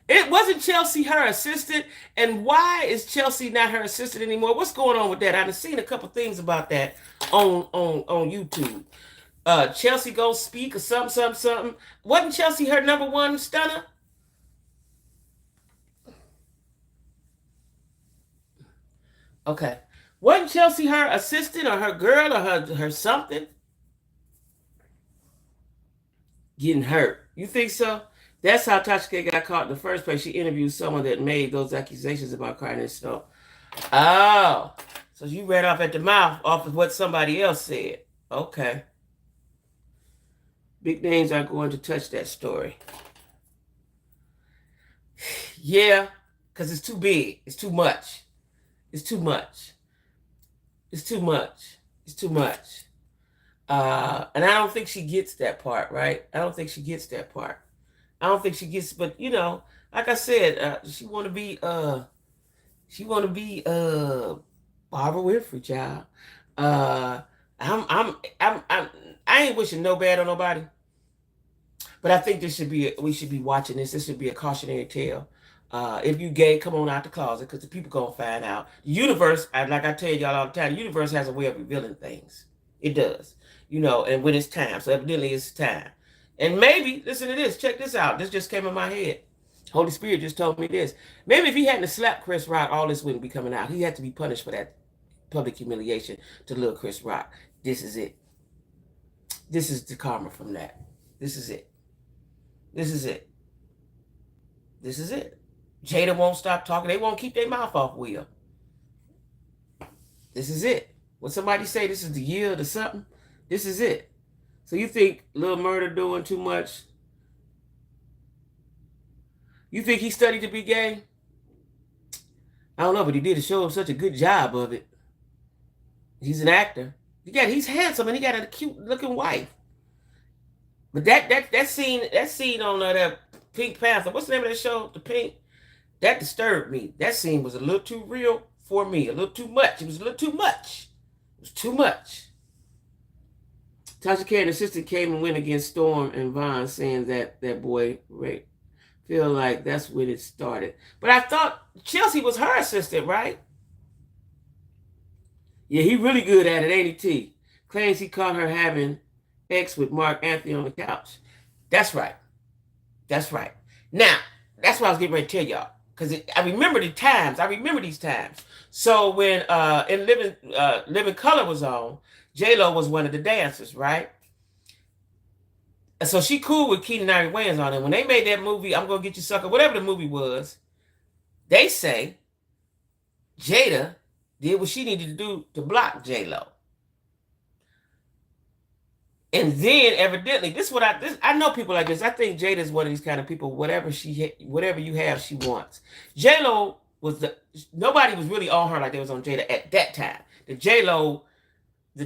It wasn't Chelsea her assistant, and why is Chelsea not her assistant anymore? What's going on with that? I've seen a couple things about that on YouTube. Chelsea Go Speak or something. Wasn't Chelsea her number one stunner? Okay. Wasn't Chelsea her assistant or her girl or her something? Getting hurt. You think so? That's how Tasha K got caught in the first place. She interviewed someone that made those accusations about crying and snow. Oh, so you ran off at the mouth off of what somebody else said. Okay. Big names aren't going to touch that story. Yeah, because it's too big. It's too much. It's too much. It's too much. It's too much. And I don't think she gets that part, right? I don't think she gets that part. I don't think she gets, but you know, like I said, she want to be Barbara Winfrey, child. I ain't wishing no bad on nobody, but I think we should be watching this. This should be a cautionary tale. If you gay, come on out the closet, because the people gonna find out. The universe, like I tell y'all all the time, the universe has a way of revealing things. It does, you know, and when it's time. So evidently it's time. And maybe, listen to this, check this out. This just came in my head. Holy Spirit just told me this. Maybe if he hadn't slapped Chris Rock, all this wouldn't be coming out. He had to be punished for that public humiliation to little Chris Rock. This is it. This is the karma from that. This is it. This is it. This is it. Jada won't stop talking. They won't keep their mouth off Will. This is it. When somebody say this is the year or something, this is it. So you think Lil Murda doing too much? You think he studied to be gay? I don't know, but he did show him such a good job of it. He's an actor. He's handsome and he got a cute looking wife. But that scene on that Pink Panther, what's the name of that show? The Pink, that disturbed me. That scene was a little too real for me, a little too much. It was a little too much. It was too much. Tasha K and the assistant came and went against Storm and Vaughn, saying that boy Ray feel like that's when it started. But I thought Chelsea was her assistant, right? Yeah, he really good at it, ain't he, T? Claims he caught her having sex with Mark Anthony on the couch. That's right. That's right. Now, that's what I was getting ready to tell y'all. Because I remember the times. I remember these times. So when in Living Color was on, J-Lo was one of the dancers, right? And so she cool with Keenen Ivory Wayans on it. When they made that movie, I'm Gonna Get You Sucker, whatever the movie was, they say Jada did what she needed to do to block J-Lo. And then evidently, I know people like this. I think Jada's one of these kind of people, whatever you have, she wants. J-Lo nobody was really on her like they was on Jada at that time. The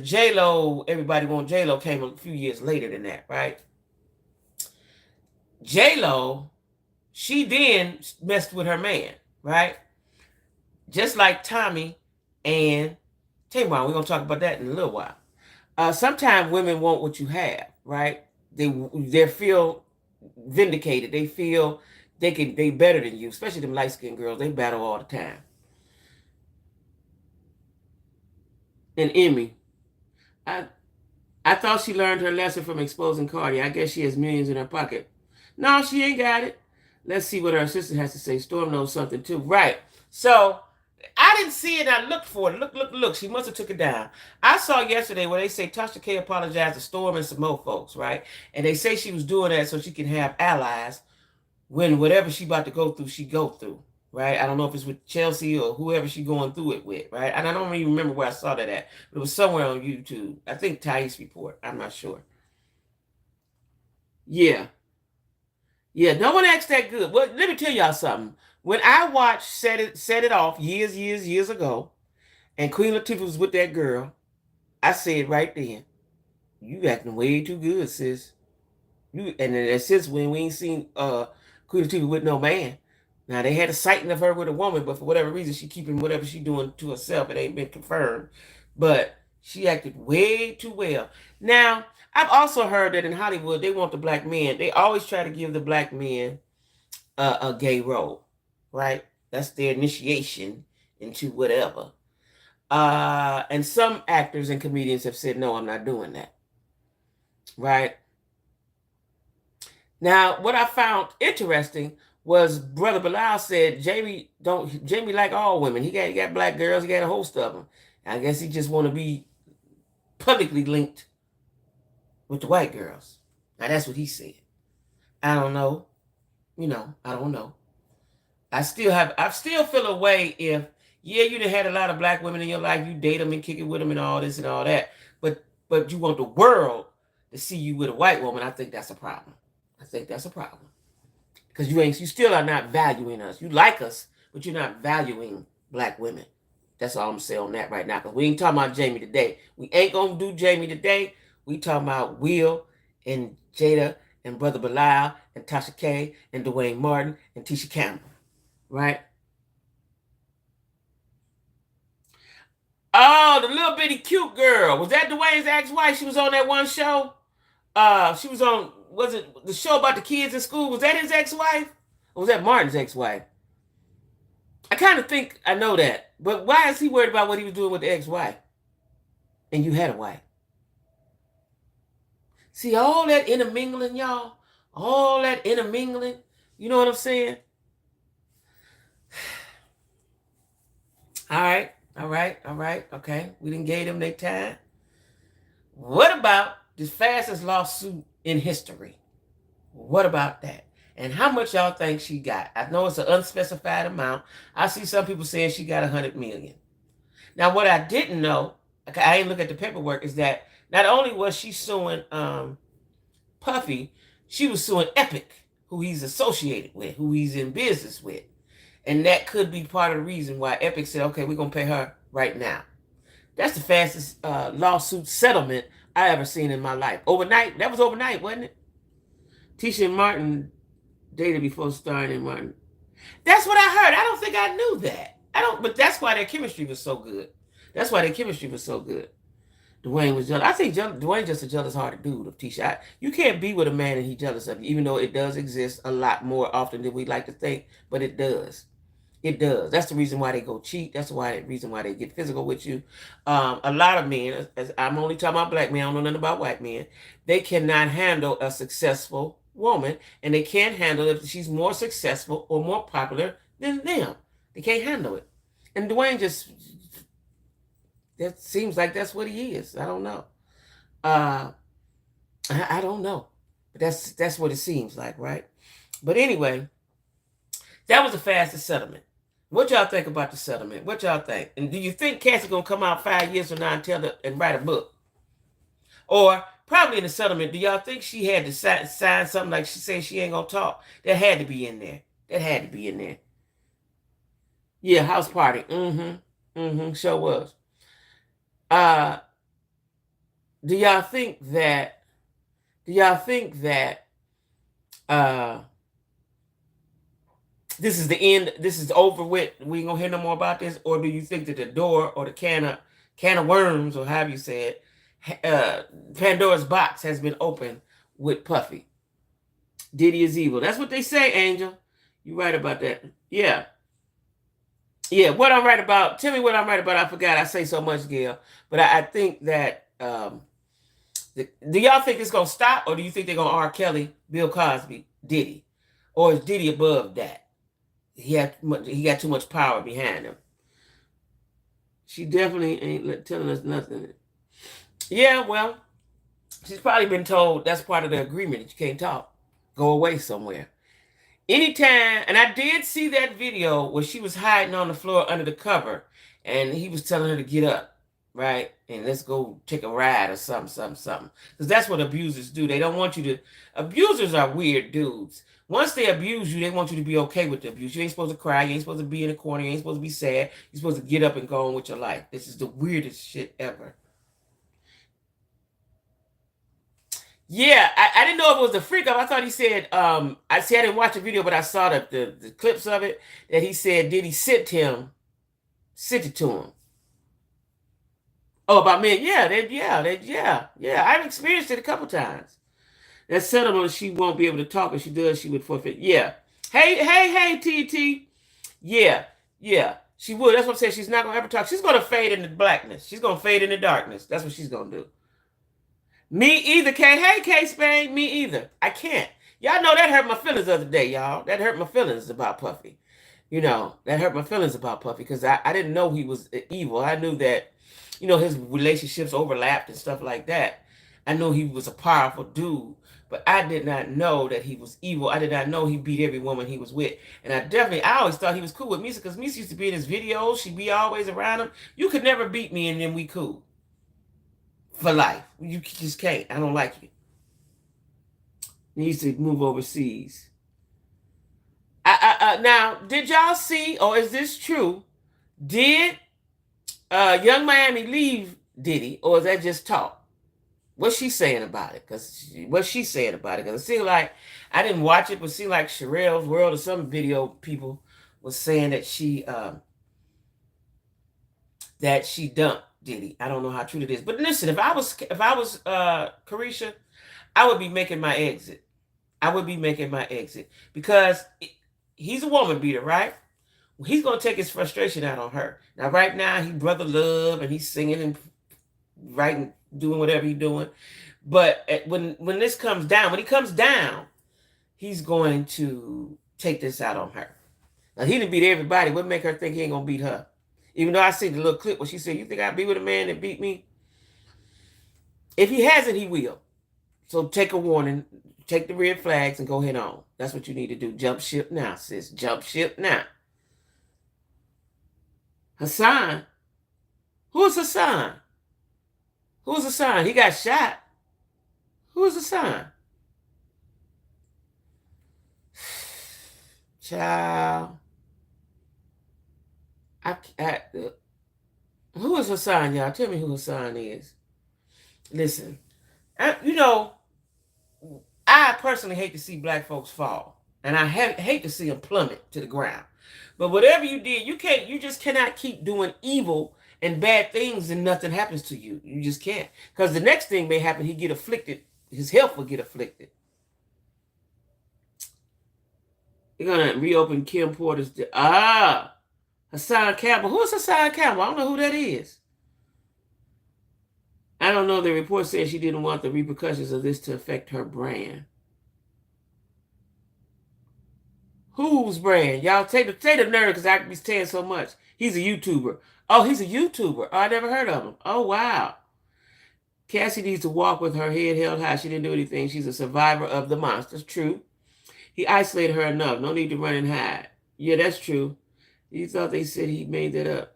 J-Lo, everybody want J-Lo came a few years later than that, right? J-Lo, she then messed with her man, right? Just like Tommy and Tamar. We're going to talk about that in a little while. Sometimes women want what you have, right? They feel vindicated. They feel they better than you, especially them light-skinned girls. They battle all the time. And Emmy, I thought she learned her lesson from exposing Cardi. I guess she has millions in her pocket. No, she ain't got it. Let's see what her assistant has to say. Storm knows something too. Right. So I didn't see it. I looked for it. Look. She must have took it down. I saw yesterday where they say Tasha K apologized to Storm and some more folks, right? And they say she was doing that so she can have allies when whatever she about to go through, she go through, right? I don't know if it's with Chelsea or whoever she going through it with, right? And I don't even remember where I saw that at. It was somewhere on YouTube. I think Thais Report. I'm not sure. Yeah. Yeah, no one acts that good. Well, let me tell y'all something. When I watched Set It Off years ago, and Queen Latifah was with that girl, I said right then, you acting way too good, sis. And then since when we ain't seen Queen Latifah with no man. Now they had a sighting of her with a woman, but for whatever reason, she keeping whatever she doing to herself. It ain't been confirmed. But she acted way too well. Now, I've also heard that in Hollywood, they want the black men. They always try to give the black men a gay role, right? That's their initiation into whatever. And some actors and comedians have said, no, I'm not doing that. Right? Now, what I found interesting was Brother Bilal said Jamie like all women. He got black girls, he got a host of them. I guess he just want to be publicly linked with the white girls. Now that's what he said. I don't know. I don't know. I still feel a way if, you done had a lot of black women in your life, you date them and kick it with them and all this and all that, but you want the world to see you with a white woman. I think that's a problem. Because you still are not valuing us. You like us, but you're not valuing black women. That's all I'm saying on that right now. Because we ain't talking about Jamie today. We ain't gonna do Jamie today. We talking about Will and Jada and Brother Bilal and Tasha K and Dwayne Martin and Tisha Campbell. Right? Oh, the little bitty cute girl. Was that Dwayne's ex-wife? She was on that one show. She was on, was it the show about the kids in school? Was that his ex-wife? Or was that Martin's ex-wife? I kind of think I know that. But why is he worried about what he was doing with the ex-wife? And you had a wife. See, all that intermingling, y'all. All that intermingling. You know what I'm saying? All right. Okay. We didn't give them their time. What about the fastest lawsuit in history? What about that? And how much y'all think she got? I know it's an unspecified amount. I see some people saying she got 100 million. Now, what I didn't know, I didn't look at the paperwork, is that not only was she suing Puffy, she was suing Epic, who he's associated with, who he's in business with. And that could be part of the reason why Epic said, okay, we're going to pay her right now. That's the fastest lawsuit settlement I ever seen in my life. Overnight. That was overnight, wasn't it? Tisha and Martin dated before Starr and Martin. That's what I heard. I don't think I knew that. But that's why their chemistry was so good. Dwayne was jealous. I think Dwayne just a jealous-hearted dude of Tisha. You can't be with a man and he's jealous of you, even though it does exist a lot more often than we like to think, but it does. It does. That's the reason why they go cheat. That's the reason why they get physical with you. A lot of men, I'm only talking about black men, I don't know nothing about white men, they cannot handle a successful woman, and they can't handle it if she's more successful or more popular than them. They can't handle it. And Dwayne that seems like that's what he is. I don't know. I don't know. But that's what it seems like, right? But anyway, that was the fastest settlement. What y'all think about the settlement? What y'all think? And do you think Cassie gonna come out 5 years from now and write a book? Or probably in the settlement, do y'all think she had to sign something like she said she ain't gonna talk? That had to be in there. Yeah, house party. Sure was. Do y'all think that this is the end, this is over with, we ain't gonna hear no more about this? Or do you think that the door or the can of worms, or however you say it, Pandora's box has been opened with Puffy? Diddy is evil. That's what they say, Angel. You right about that. Yeah, what I'm right about. Tell me what I'm right about. I forgot. I say so much, Gail. But I think that, do y'all think it's going to stop? Or do you think they're going to R. Kelly, Bill Cosby, Diddy? Or is Diddy above that? He got too much power behind him. She definitely ain't telling us nothing. Yeah, well, she's probably been told that's part of the agreement that you can't talk. Go away somewhere. Anytime, and I did see that video where she was hiding on the floor under the cover, and he was telling her to get up, right? And let's go take a ride or something. Because that's what abusers do. They don't want you to. Abusers are weird dudes. Once they abuse you, they want you to be okay with the abuse. You ain't supposed to cry. You ain't supposed to be in a corner. You ain't supposed to be sad. You're supposed to get up and go on with your life. This is the weirdest shit ever. Yeah, I didn't know if it was the freak up. I thought he said, I didn't watch the video, but I saw the clips of it, that he said, did he sent it to him? Oh, about men? Yeah. I've experienced it a couple times. That settlement, she won't be able to talk. If she does, she would forfeit. Yeah. Hey, TT. Yeah. She would. That's what I'm saying. She's not gonna ever talk. She's gonna fade into blackness. She's gonna fade into darkness. That's what she's gonna do. Me either, Kay. Hey, Kay Spain. Me either. I can't. Y'all know that hurt my feelings the other day, y'all. That hurt my feelings about Puffy. You know, that hurt my feelings about Puffy because I didn't know he was evil. I knew that, you know, his relationships overlapped and stuff like that. I knew he was a powerful dude, but I did not know that he was evil. I did not know he beat every woman he was with. And I always thought he was cool with Misa because Misa used to be in his videos. She'd be always around him. You could never beat me and then we cool. For life. You just can't. I don't like you. He used to move overseas. Now, did y'all see, or is this true? Did Young Miami leave Diddy, or is that just talk? What's she saying about it? Because it seemed like, I didn't watch it, but it seemed like Sherelle's World or some video people was saying that she dumped Diddy. I don't know how true it is. But listen, if I was Carisha, I would be making my exit. Because he's a woman beater, right? Well, he's going to take his frustration out on her. Now, right now, he's brother love and he's singing and writing, doing whatever he's doing. But when this comes down, when he comes down, he's going to take this out on her. Now, he didn't beat everybody. What make her think he ain't going to beat her? Even though I see the little clip where she said, you think I'd be with a man that beat me? If he hasn't, he will. So take a warning. Take the red flags and go head on. That's what you need to do. Jump ship now, sis. Jump ship now. Hassan. Who's Hassan? Who's Hassan? He got shot. Who's Hassan? Child. Who is Hassan, y'all? Tell me who Hassan is. Listen, I personally hate to see black folks fall, and I hate to see them plummet to the ground. But whatever you did, you just cannot keep doing evil and bad things and nothing happens to you. You just can't, because the next thing may happen. He get afflicted. His health will get afflicted. They're gonna reopen Kim Porter's. Hassan Campbell. Who's Hassan Campbell? I don't know who that is. I don't know. The report said she didn't want the repercussions of this to affect her brand. Whose brand? Y'all take the nerd because I can be saying so much. He's a YouTuber. Oh, he's a YouTuber. Oh, I never heard of him. Oh, wow. Cassie needs to walk with her head held high. She didn't do anything. She's a survivor of the monsters. True. He isolated her enough. No need to run and hide. Yeah, that's true. You thought they said he made that up.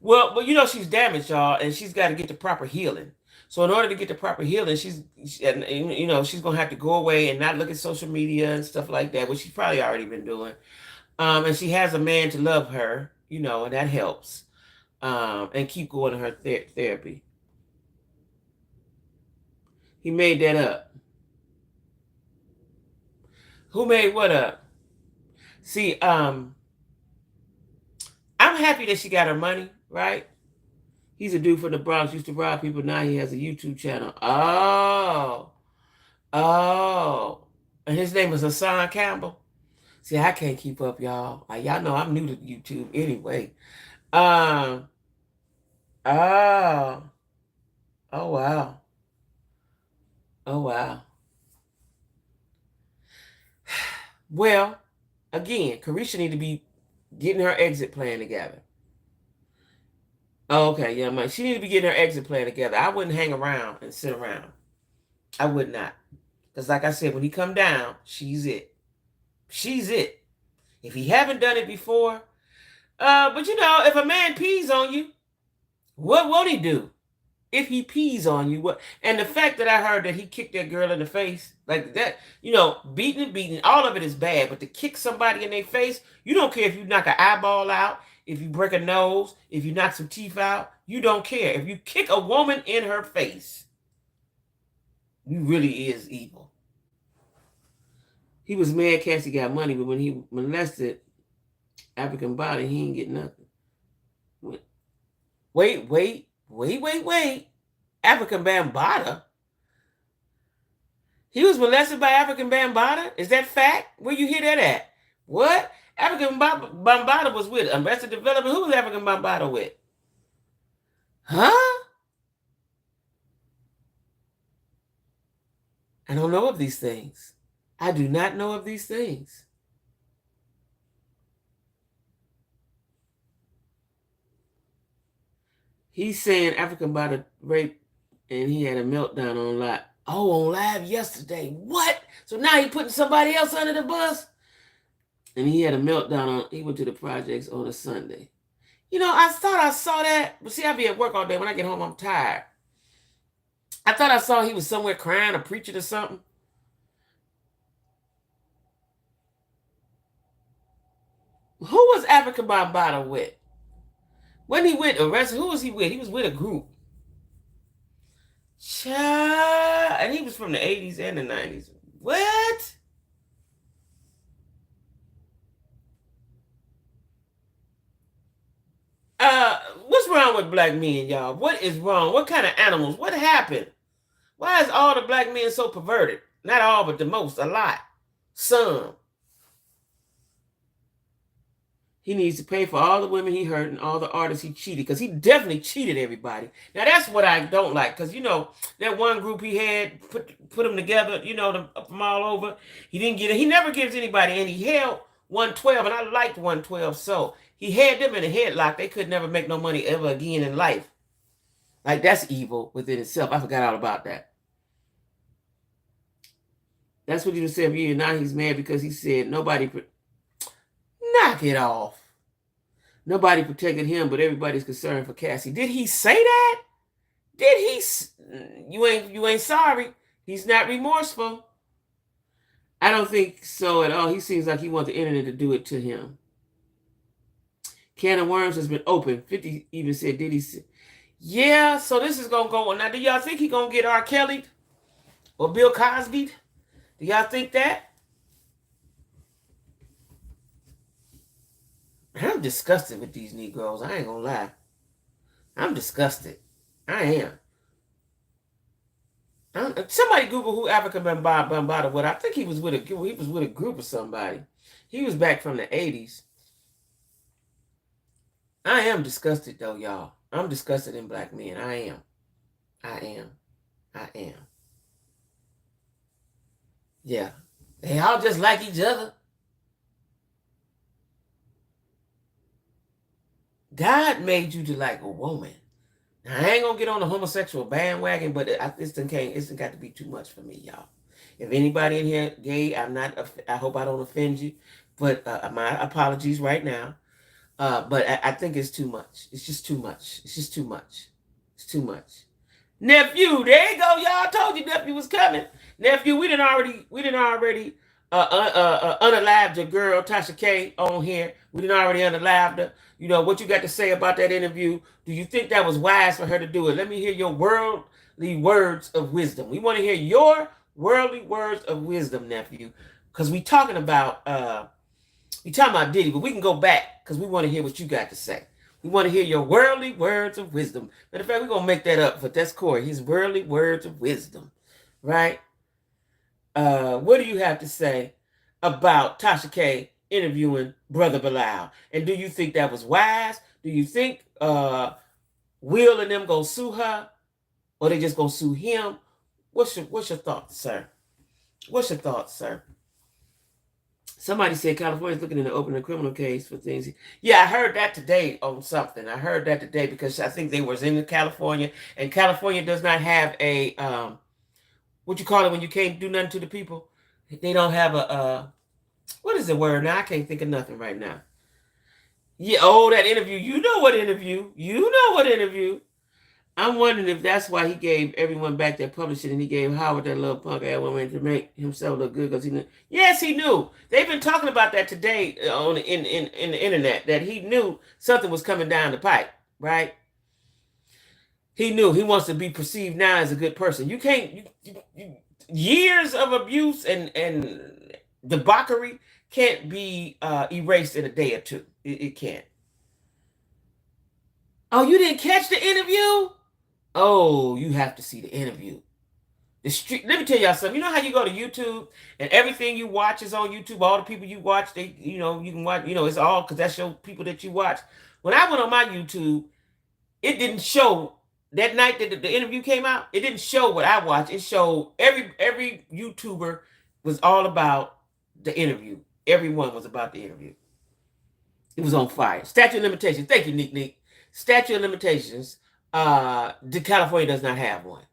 Well, but she's damaged, y'all, and she's got to get the proper healing. So in order to get the proper healing, she's going to have to go away and not look at social media and stuff like that, which she's probably already been doing. And she has a man to love her, and that helps. And keep going to her therapy. He made that up. Who made what up? See, I'm happy that she got her money, right? He's a dude from the Bronx, used to rob people. Now he has a YouTube channel. Oh. And his name is Hassan Campbell. See, I can't keep up, y'all. Y'all know I'm new to YouTube anyway. Oh, wow. Oh, wow. Well, again, Carisha need to be getting her exit plan together. Oh, okay, yeah, she need to be getting her exit plan together. I wouldn't hang around and sit around. I would not. Because like I said, when he come down, she's it. She's it. If he haven't done it before, but if a man pees on you, what won't he do? If he pees on you, what? And the fact that I heard that he kicked that girl in the face, like that, beating, all of it is bad. But to kick somebody in their face, you don't care if you knock an eyeball out, if you break a nose, if you knock some teeth out, you don't care. If you kick a woman in her face, you really is evil. He was mad Cassie got money, but when he molested African body, he ain't get nothing. Wait. African Bambaataa? He was molested by African Bambaataa? Is that fact? Where you hear that at? What? African Bambaataa was with Arrested Development. Who was African Bambaataa with? Huh? I don't know of these things. I do not know of these things. He's saying African Bambaataa rape, and he had a meltdown on live. Oh, on live yesterday. What? So now he putting somebody else under the bus? And he had a meltdown he went to the projects on a Sunday. You know, I thought I saw that, but see, I be at work all day. When I get home, I'm tired. I thought I saw he was somewhere crying or preaching or something. Who was African Bambaataa with? When he went arrested, who was he with? He was with a group. And he was from the 80s and the 90s. What? What's wrong with black men, y'all? What is wrong? What kind of animals? What happened? Why is all the black men so perverted? Not all, but the most, a lot. Some. He needs to pay for all the women he hurt and all the artists he cheated, because he definitely cheated everybody. Now, that's what I don't like, because, you know, that one group he had, put them together, you know, from all over. He didn't get it. He never gives anybody, and he held 112, and I liked 112, so he had them in a headlock. They could never make no money ever again in life. Like, that's evil within itself. I forgot all about that. That's what he was saying. Yeah, now he's mad because he said nobody... Knock it off. Nobody protected him, but everybody's concerned for Cassie. Did he say that? Did he? You ain't sorry. He's not remorseful. I don't think so at all. He seems like he wants the internet to do it to him. Can of worms has been opened. 50 even said, did he say? Yeah, so this is going to go on. Now, do y'all think he's going to get R. Kelly or Bill Cosby? Do y'all think that? I'm disgusted with these Negroes. I ain't gonna lie. I'm disgusted. I am. Somebody Google who African Bambaataa was. I think he was with a group of somebody. He was back from the 80s. I am disgusted though, y'all. I'm disgusted in black men. I am. Yeah. They all just like each other. God made you to like a woman. Now, I ain't gonna get on the homosexual bandwagon, but it's got to be too much for me, y'all. If anybody in here gay, I hope I don't offend you, but my apologies right now. But I think it's too much. It's just too much. It's just too much. It's too much. Nephew, there you go, y'all. I told you nephew was coming. Nephew, we didn't already unalived your girl Tasha K on here. We didn't already unalived her. You know, what you got to say about that interview? Do you think that was wise for her to do it? Let me hear your worldly words of wisdom. We want to hear your worldly words of wisdom, nephew. Because we talking about Diddy, but we can go back because we want to hear what you got to say. We want to hear your worldly words of wisdom. Matter of fact, we're going to make that up, but that's Corey. His worldly words of wisdom, right? What do you have to say about Tasha K interviewing Brother Bilal? And do you think that was wise? Do you think Will and them gonna sue her, or they just gonna sue him? What's your thoughts, sir? What's your thoughts, sir? Somebody said California's looking into opening a criminal case for things. Yeah, I heard that today on something. I heard that today because I think they was in California, and California does not have a what you call it when you can't do nothing to the people. They don't have a what is the word now? I can't think of nothing right now. Yeah, that interview. You know what interview. I'm wondering if that's why he gave everyone back their publishing and he gave Howard that little punk ass woman to make himself look good because he knew. Yes, he knew. They've been talking about that today in the internet, that he knew something was coming down the pipe, right? He knew he wants to be perceived now as a good person. You can't years of abuse and debauchery can't be erased in a day or two. It can't. Oh, you didn't catch the interview? Oh, you have to see the interview. The street. Let me tell y'all something. You know how you go to YouTube and everything you watch is on YouTube. All the people you watch, they, you can watch. It's all because that's your people that you watch. When I went on my YouTube, it didn't show that night that the interview came out. It didn't show what I watched. It showed every YouTuber was all about the interview. Everyone was about the interview. It was on fire. Statute of limitations. Thank you, Nick. Statute of limitations. California does not have one.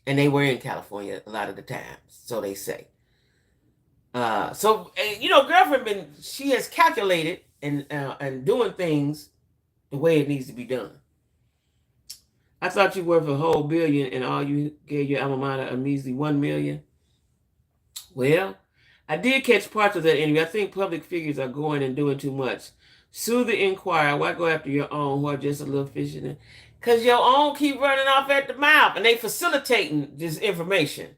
And they were in California a lot of the times, so they say. Girlfriend she has calculated and doing things the way it needs to be done. I thought you were worth a whole billion, and all you gave your alma mater a measly $1 million. Well, I did catch parts of that interview. I think public figures are going and doing too much. Sue the Inquirer. Why go after your own who are just a little fish in it? Because your own keep running off at the mouth, and they facilitating this information.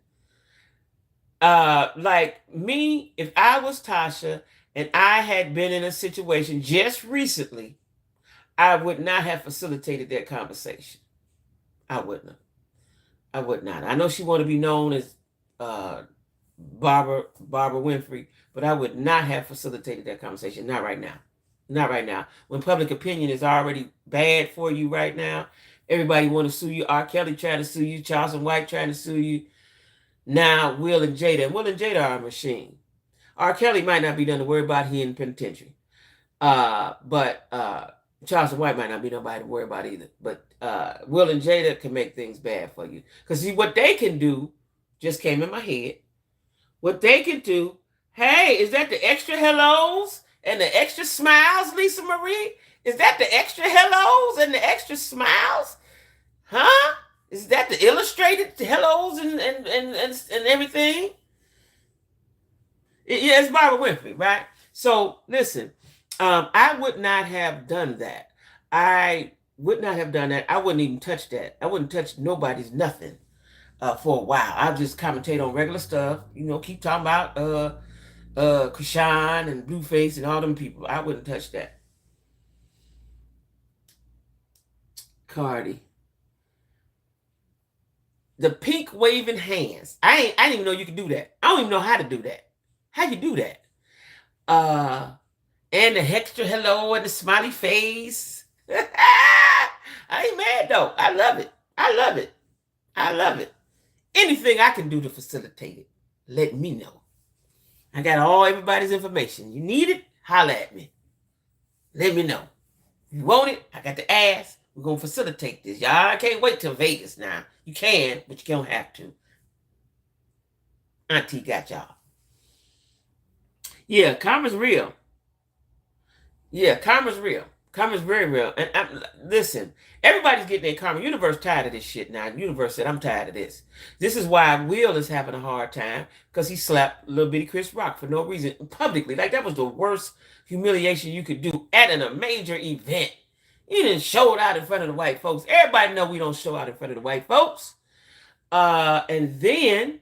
Like me, if I was Tasha and I had been in a situation just recently, I would not have facilitated that conversation. I wouldn't have. I would not. I know she want to be known as Barbara Winfrey, but I would not have facilitated that conversation. Not right now. Not right now. When public opinion is already bad for you right now, everybody want to sue you. R. Kelly trying to sue you. Charleston White trying to sue you. Now Will and Jada. And Will and Jada are a machine. R. Kelly might not be done to worry about. He in penitentiary. But Charleston White might not be nobody to worry about either. But Will and Jada can make things bad for you. Because see, what they can do just came in my head. What they can do, hey, is that the extra hellos and the extra smiles, Lisa Marie? Is that the extra hellos and the extra smiles? Huh? Is that the illustrated hellos and everything? Yeah, it's Barbara Winfrey, right? So listen, I would not have done that. I would not have done that. I wouldn't even touch that. I wouldn't touch nobody's nothing for a while. I'll just commentate on regular stuff. Keep talking about Krishan and Blueface and all them people. I wouldn't touch that. Cardi. The pink waving hands. I didn't even know you could do that. I don't even know how to do that. How you do that? And the extra hello and the smiley face. I ain't mad though. I love it. I love it. I love it. Anything I can do to facilitate it, let me know. I got everybody's information. You need it? Holla at me. Let me know. You want it? I got the ass. We're going to facilitate this. Y'all, I can't wait till Vegas now. You can, but you don't have to. Auntie got y'all. Yeah, karma's real. Yeah, karma's real. Karma's very real. And listen, everybody's getting their karma. Universe tired of this shit now. Universe said, I'm tired of this. This is why Will is having a hard time, because he slapped little bitty Chris Rock for no reason publicly. Like, that was the worst humiliation you could do at a major event. You didn't show it out in front of the white folks. Everybody know we don't show out in front of the white folks. And then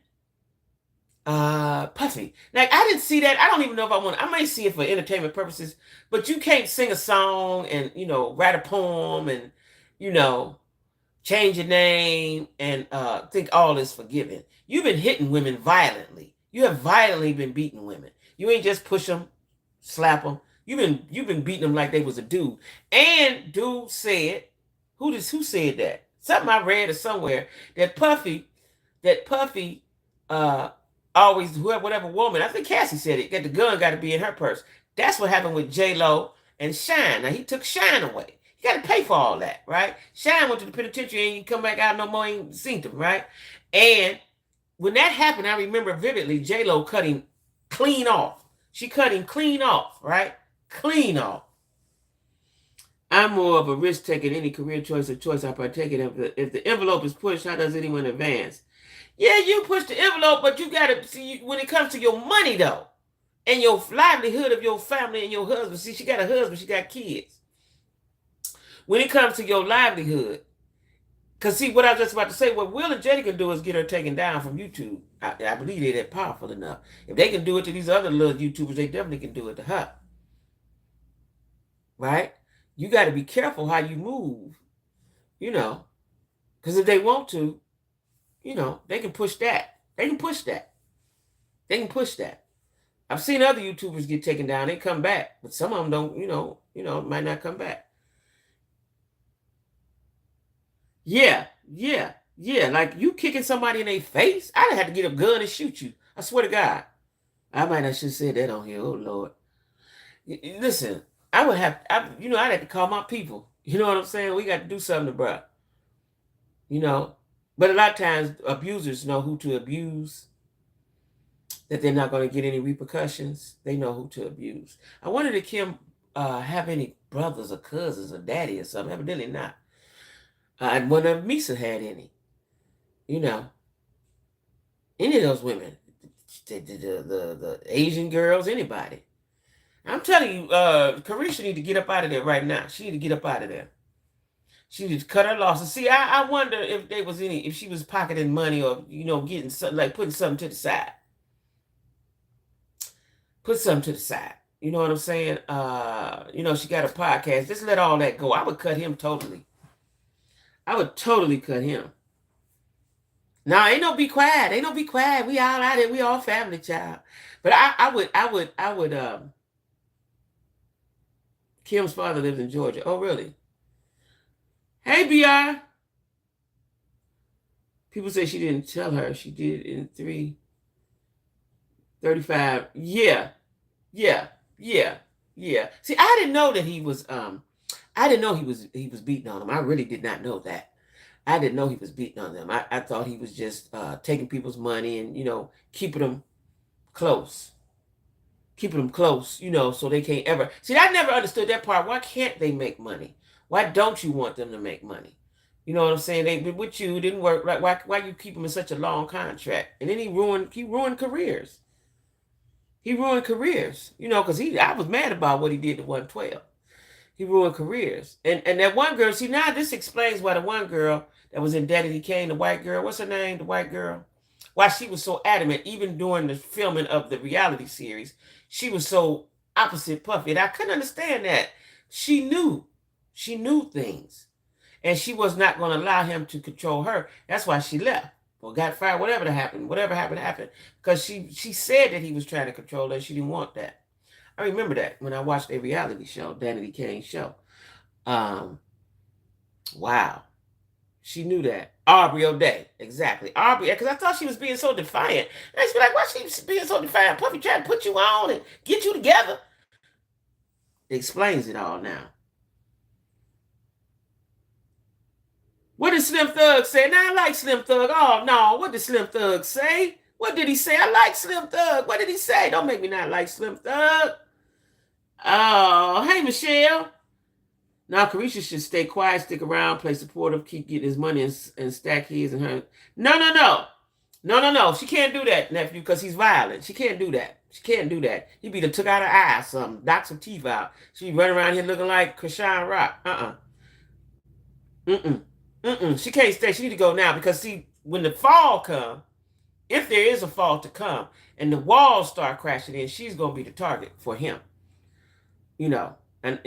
Puffy. Like, I didn't see that. I don't even know if I want. I might see it for entertainment purposes, but you can't sing a song and write a poem and change your name and think all is forgiven. You've been hitting women violently. You have violently been beating women. You ain't just push them, slap them. You've been beating them like they was a dude. And dude said, who said that? Something I read or somewhere that Puffy always, whatever woman, I think Cassie said it, that the gun got to be in her purse. That's what happened with J-Lo and Shine. Now, he took Shine away. You got to pay for all that, right? Shine went to the penitentiary and you come back out no more, ain't seen him, right? And when that happened, I remember vividly J-Lo cutting clean off. She cut him clean off, right? Clean off. I'm more of a risk taker in any career choice or choice I partake in. If the envelope is pushed, how does anyone advance? Yeah, you push the envelope, but you got to see when it comes to your money, though, and your livelihood of your family and your husband. See, she got a husband, she got kids. When it comes to your livelihood, because see, what I was just about to say, what Will and Jada can do is get her taken down from YouTube. I believe they're that powerful enough. If they can do it to these other little YouTubers, they definitely can do it to her. Right? You got to be careful how you move, because if they want to, you know, they can push that. They can push that. They can push that. I've seen other YouTubers get taken down. They come back, but some of them don't. Might not come back. Yeah, yeah, yeah. Like you kicking somebody in their face. I'd have to get a gun and shoot you. I swear to God. I might not should say that on here. Oh Lord. Listen, I'd have to call my people. You know what I'm saying? We got to do something about. You know, but a lot of times abusers know who to abuse. That they're not going to get any repercussions. They know who to abuse. I wonder if Kim have any brothers or cousins or daddy or something. Evidently not. I wonder if Misa had any. You know, any of those women, the Asian girls, anybody. I'm telling you, Carisha need to get up out of there right now. She need to get up out of there. She need to cut her losses. See, I wonder if there was if she was pocketing money or getting something, like putting something to the side. Put something to the side. You know what I'm saying? She got a podcast. Just let all that go. I would cut him totally. I would totally cut him. Now, ain't no be quiet. Ain't no be quiet. We all out there. We all family, child. But I would. Kim's father lives in Georgia. Oh, really? Hey, BR. People say she didn't tell her. She did in 3:35. Yeah. See, I didn't know that he was. I didn't know he was beating on them. I really did not know that. I didn't know he was beating on them. I thought he was just taking people's money and keeping them close. Keeping them close, so they can't ever. See, I never understood that part. Why can't they make money? Why don't you want them to make money? You know what I'm saying? They with you, didn't work. Like why you keep them in such a long contract? And then he ruined careers. He ruined careers, because I was mad about what he did to 112. He ruined careers. And that one girl, see, now this explains why the one girl that was in Danity Kane, the white girl, what's her name? The white girl? Why she was so adamant, even during the filming of the reality series, she was so opposite Puffy. And I couldn't understand that. She knew things. And she was not going to allow him to control her. That's why she left. Or got fired, whatever happened. Because she said that he was trying to control her. She didn't want that. I remember that when I watched a reality show, Danity Kane show. Wow. She knew that. Aubrey O'Day. Exactly. Aubrey, because I thought she was being so defiant. And I used to be like, why she being so defiant? Puffy trying to put you on and get you together. It explains it all now. What did Slim Thug say? Now I like Slim Thug. Oh, no. What did Slim Thug say? What did he say? I like Slim Thug. What did he say? Don't make me not like Slim Thug. Oh, hey, Michelle. Now, Carisha should stay quiet, stick around, play supportive, keep getting his money and stack his and her. No. She can't do that, nephew, because he's violent. She can't do that. He be took out her eye or something, knocked some teeth out. She be running around here looking like Krishan Rock. She can't stay. She need to go now because, see, when the fall comes, if there is a fall to come, and the walls start crashing in, she's going to be the target for him. And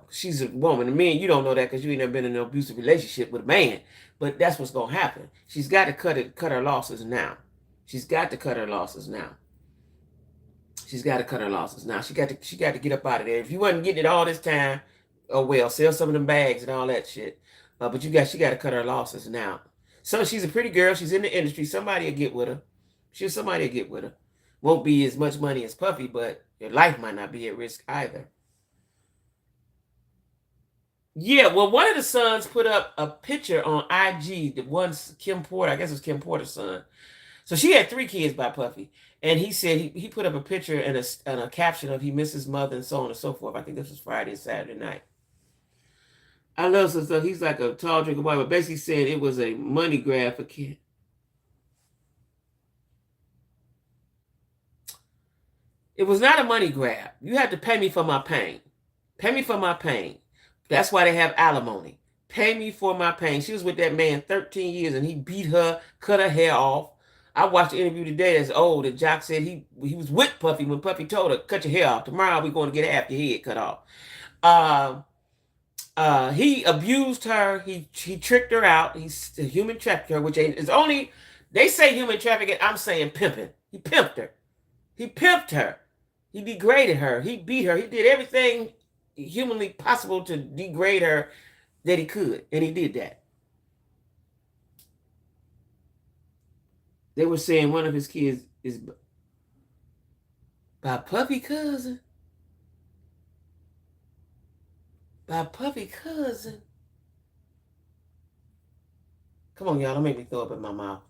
she's a woman. And men, you don't know that because you ain't never been in an abusive relationship with a man. But that's what's going to happen. She's got to cut her losses now. She got to cut her losses now. She got to get up out of there. If you wasn't getting it all this time, oh well, sell some of them bags and all that shit. But she got to cut her losses now. So she's a pretty girl. She's in the industry. Somebody will get with her. Won't be as much money as Puffy, but your life might not be at risk either. Yeah, well, one of the sons put up a picture on IG. The one's Kim Porter. I guess it was Kim Porter's son. So she had 3 kids by Puffy. And he said he put up a picture and a caption of he misses mother and so on and so forth. I think this was Friday and Saturday night. I love some stuff. He's like a tall drink of wine, but basically said it was a money grab for kids. It was not a money grab. You had to pay me for my pain. Pay me for my pain. That's why they have alimony. Pay me for my pain. She was with that man 13 years and he beat her, cut her hair off. I watched the interview today that's old that Jock said he was with Puffy when Puffy told her, cut your hair off. Tomorrow we're going to get half your head cut off. He abused her. He tricked her out. He's human trafficked her, which is only they say human trafficking. I'm saying pimping. He pimped her. He pimped her. He degraded her. He beat her. He did everything humanly possible to degrade her that he could, and he did that. They were saying one of his kids is by Puffy cousin. By Puffy cousin. Come on, y'all, don't make me throw up in my mouth.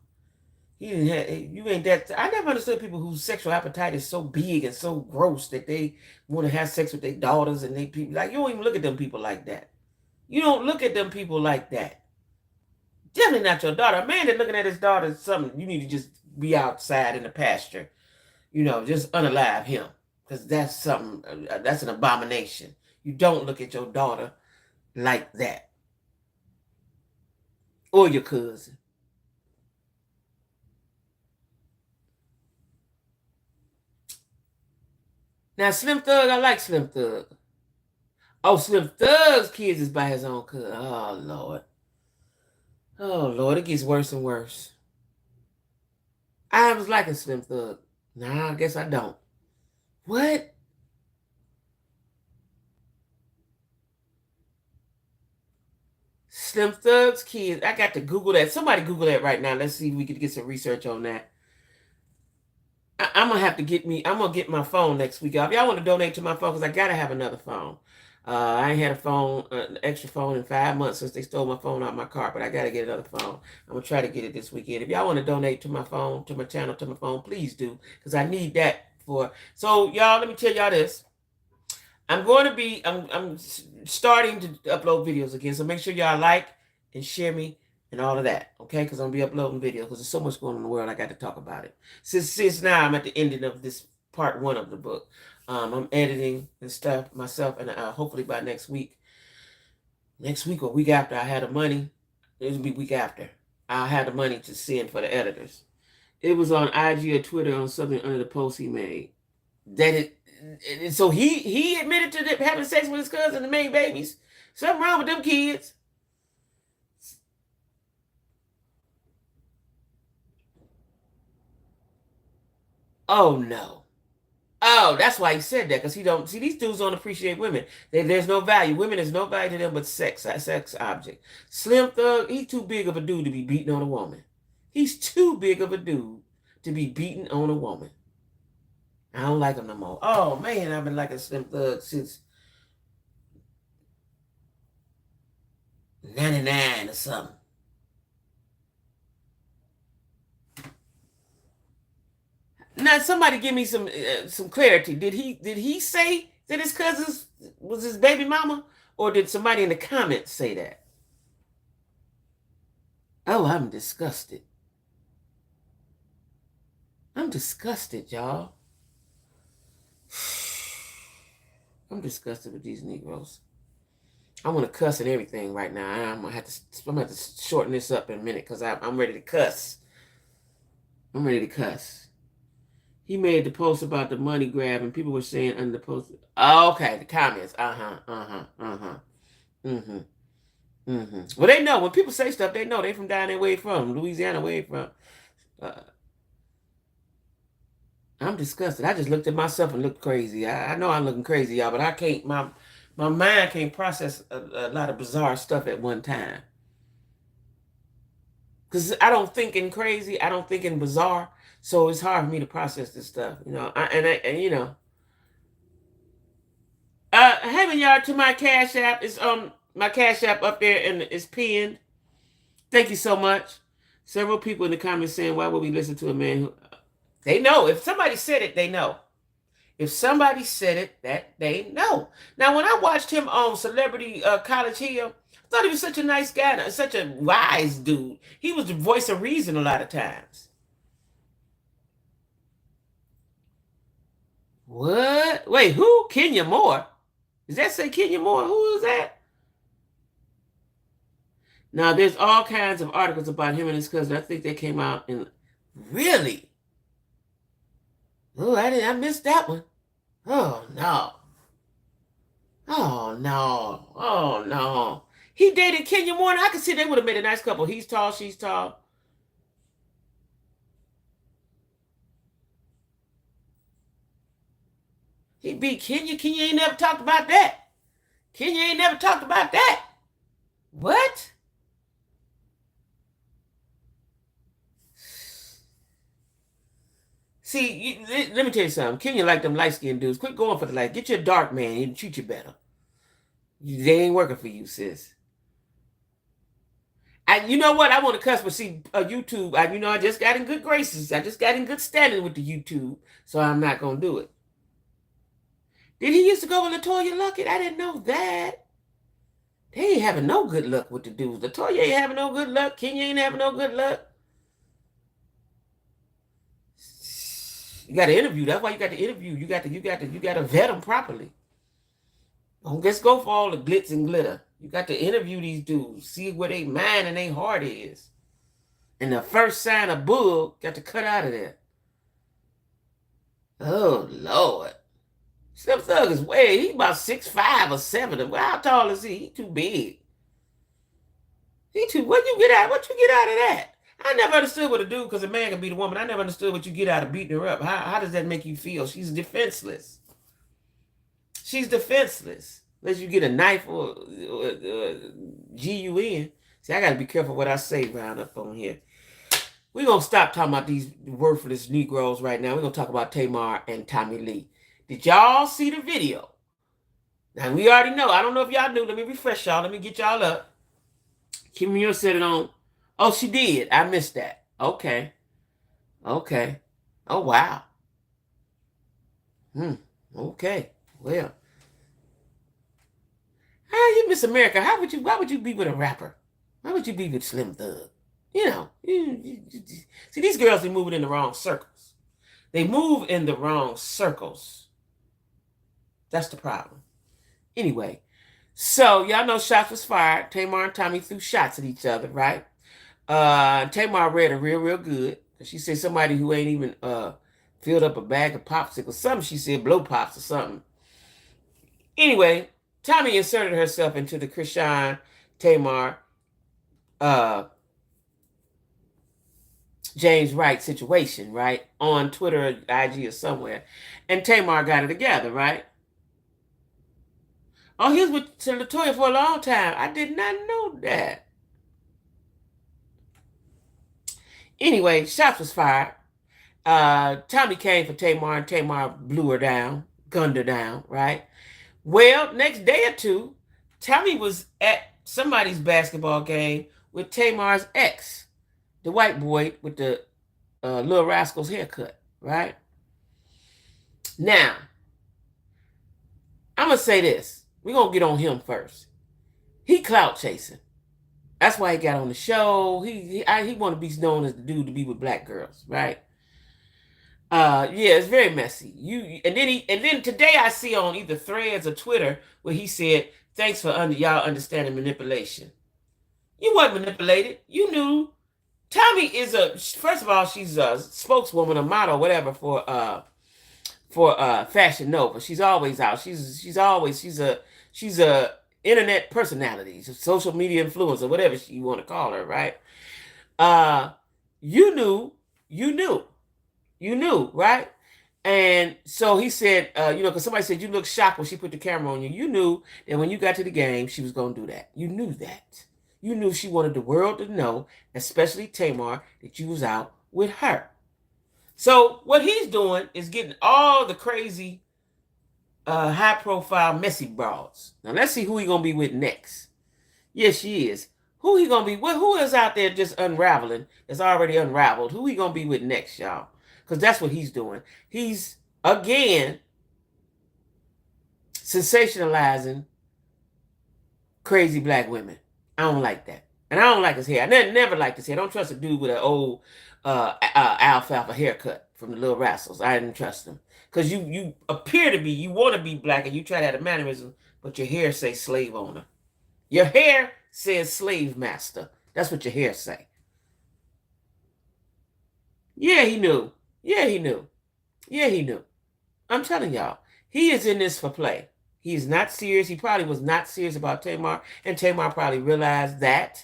He didn't have, you ain't that. I never understood people whose sexual appetite is so big and so gross that they want to have sex with their daughters and they people. Like, you don't even look at them people like that. You don't look at them people like that. Definitely not your daughter. A man that looking at his daughter is something you need to just be outside in the pasture. Just unalive him. Because that's something, that's an abomination. You don't look at your daughter like that. Or your cousin. Now, Slim Thug, I like Slim Thug. Oh, Slim Thug's kids is by his own cousin. Oh, Lord. Oh, Lord, it gets worse and worse. I was liking Slim Thug. Nah, I guess I don't. What? Slim Thug's kids. I got to Google that. Somebody Google that right now. Let's see if we can get some research on that. I'm gonna have to I'm gonna get my phone next week. If y'all want to donate to my phone, because I gotta have another phone. I ain't had a phone, an extra phone in 5 months since they stole my phone out of my car, but I gotta get another phone. I'm gonna try to get it this weekend. If y'all want to donate to my phone, to my channel, to my phone, please do, because I need that for. So y'all, let me tell y'all this. I'm starting to upload videos again, so make sure y'all like and share me and all of that, okay? Because I'm gonna be uploading videos because there's so much going on in the world. I got to talk about it. Since now I'm at the ending of this part 1 of the book. I'm editing and stuff myself, and hopefully by next week or week after, I had the money. It'll be week after. I'll have the money to send for the editors. It was on IG or Twitter on something under the post he made that so he admitted to having sex with his cousin and made babies. Something wrong with them kids. Oh no. Oh, that's why he said that, because he don't see these dudes don't appreciate women. There's no value. Women is no value to them but sex object. Slim Thug, he's too big of a dude to be beating on a woman. He's too big of a dude to be beating on a woman. I don't like him no more. Oh man, I've been liking Slim Thug since 99 or something. Now, somebody give me some clarity. Did he say that his cousin was his baby mama, or did somebody in the comments say that? Oh, I'm disgusted. I'm disgusted, y'all. I'm disgusted with these Negroes. I want to cuss and everything right now. I'm gonna have to shorten this up in a minute because I'm ready to cuss. I'm ready to cuss. He made the post about the money grab, and people were saying under the post. Oh, okay, the comments. Well, they know when people say stuff. They know they from down there way from Louisiana, way from. I'm disgusted. I just looked at myself and looked crazy. I know I'm looking crazy, y'all, but I can't. My mind can't process a lot of bizarre stuff at one time. Because I don't think in crazy. I don't think in bizarre. So it's hard for me to process this stuff, having y'all to my Cash App is my Cash App up there and it's pinned. Thank you so much. Several people in the comments saying, why would we listen to a man who they know? If somebody said it, they know. If somebody said it, that they know. Now, when I watched him on Celebrity College Hill, I thought he was such a nice guy, such a wise dude. He was the voice of reason a lot of times. What? Wait, who? Kenya Moore? Does that say Kenya Moore? Who is that? Now, there's all kinds of articles about him and his cousin. I think they came out in... Really? Oh, I missed that one. Oh, no. Oh, Oh no. Oh no. He dated Kenya Moore. I could see they would have made a nice couple. He's tall, she's tall. He beat Kenya. Kenya ain't never talked about that. Kenya ain't never talked about that. What? See, let me tell you something. Kenya like them light-skinned dudes. Quit going for the light. Get your dark man. He'll treat you better. They ain't working for you, sis. You know what? I want to cuss, but see, YouTube, I just got in good graces. I just got in good standing with the YouTube, so I'm not going to do it. Did he used to go with LeToya Luckett? I didn't know that. They ain't having no good luck with the dudes. LeToya ain't having no good luck. Kenya ain't having no good luck. You got to interview. That's why you got to interview. You got to vet them properly. Don't just go for all the glitz and glitter. You got to interview these dudes, see where they mind and their heart is. And the first sign of bull, got to cut out of there. Oh Lord. Slim Thug is he's about 6'5" or 7. How tall is he? He too big. What you get out of that? I never understood what to do because a man can beat a woman. I never understood what you get out of beating her up. How does that make you feel? She's defenseless. She's defenseless. Unless you get a knife or GUN. See, I got to be careful what I say round up on here. We're going to stop talking about these worthless Negroes right now. We're going to talk about Tamar and Tommy Lee. Did y'all see the video? Now, we already know. I don't know if y'all knew. Let me refresh y'all. Let me get y'all up. Kim Muir said it on. Oh, she did. I missed that. Okay. Okay. Oh, wow. Okay. Well. You Miss America. Why would you be with a rapper? Why would you be with Slim Thug? See, these girls, they moving in the wrong circles. They move in the wrong circles. That's the problem. Anyway, so y'all know shots was fired. Tamar and Tommy threw shots at each other, right? Tamar read it real good. She said somebody who ain't even filled up a bag of popsicles. Something she said, blow pops or something. Anyway, Tommy inserted herself into the Chrisean Tamar James Wright situation, right? On Twitter, IG, or somewhere. And Tamar got it together, right? Oh, he was with LeToya for a long time. I did not know that. Anyway, shots was fired. Tommy came for Tamar, and Tamar blew her down, gunned her down, right? Well, next day or two, Tommy was at somebody's basketball game with Tamar's ex, the white boy with the Little Rascals haircut, right? Now, I'm going to say this. We're going to get on him first. He clout chasing. That's why he got on the show. He want to be known as the dude to be with black girls, right? Yeah, it's very messy. And then today I see on either Threads or Twitter where he said, "Thanks for y'all understanding manipulation." You wasn't manipulated. You knew. Tommy is first of all, she's a spokeswoman, a model, whatever for Fashion Nova. She's always out. She's a internet personality, she's a social media influencer, whatever you want to call her, right? You knew, right? And so he said, because somebody said you look shocked when she put the camera on you. You knew that when you got to the game, she was going to do that. You knew that. You knew she wanted the world to know, especially Tamar, that you was out with her. So what he's doing is getting all the crazy, high-profile, messy broads. Now let's see who he gonna be with next. Yes, she is. Who he gonna be with? Who is out there just unraveling? That's already unraveled. Who he gonna be with next, y'all? Because that's what he's doing. He's again sensationalizing crazy black women. I don't like that. And I don't like his hair. I never liked his hair. I don't trust a dude with an old alfalfa haircut from the Little Rascals. I didn't trust him. Because you appear to be, you want to be black and you try to have a mannerism, but your hair says slave owner. Your hair says slave master. That's what your hair say. Yeah, he knew. Yeah, he knew. I'm telling y'all, he is in this for play. He's not serious. He probably was not serious about Tamar, and Tamar probably realized that.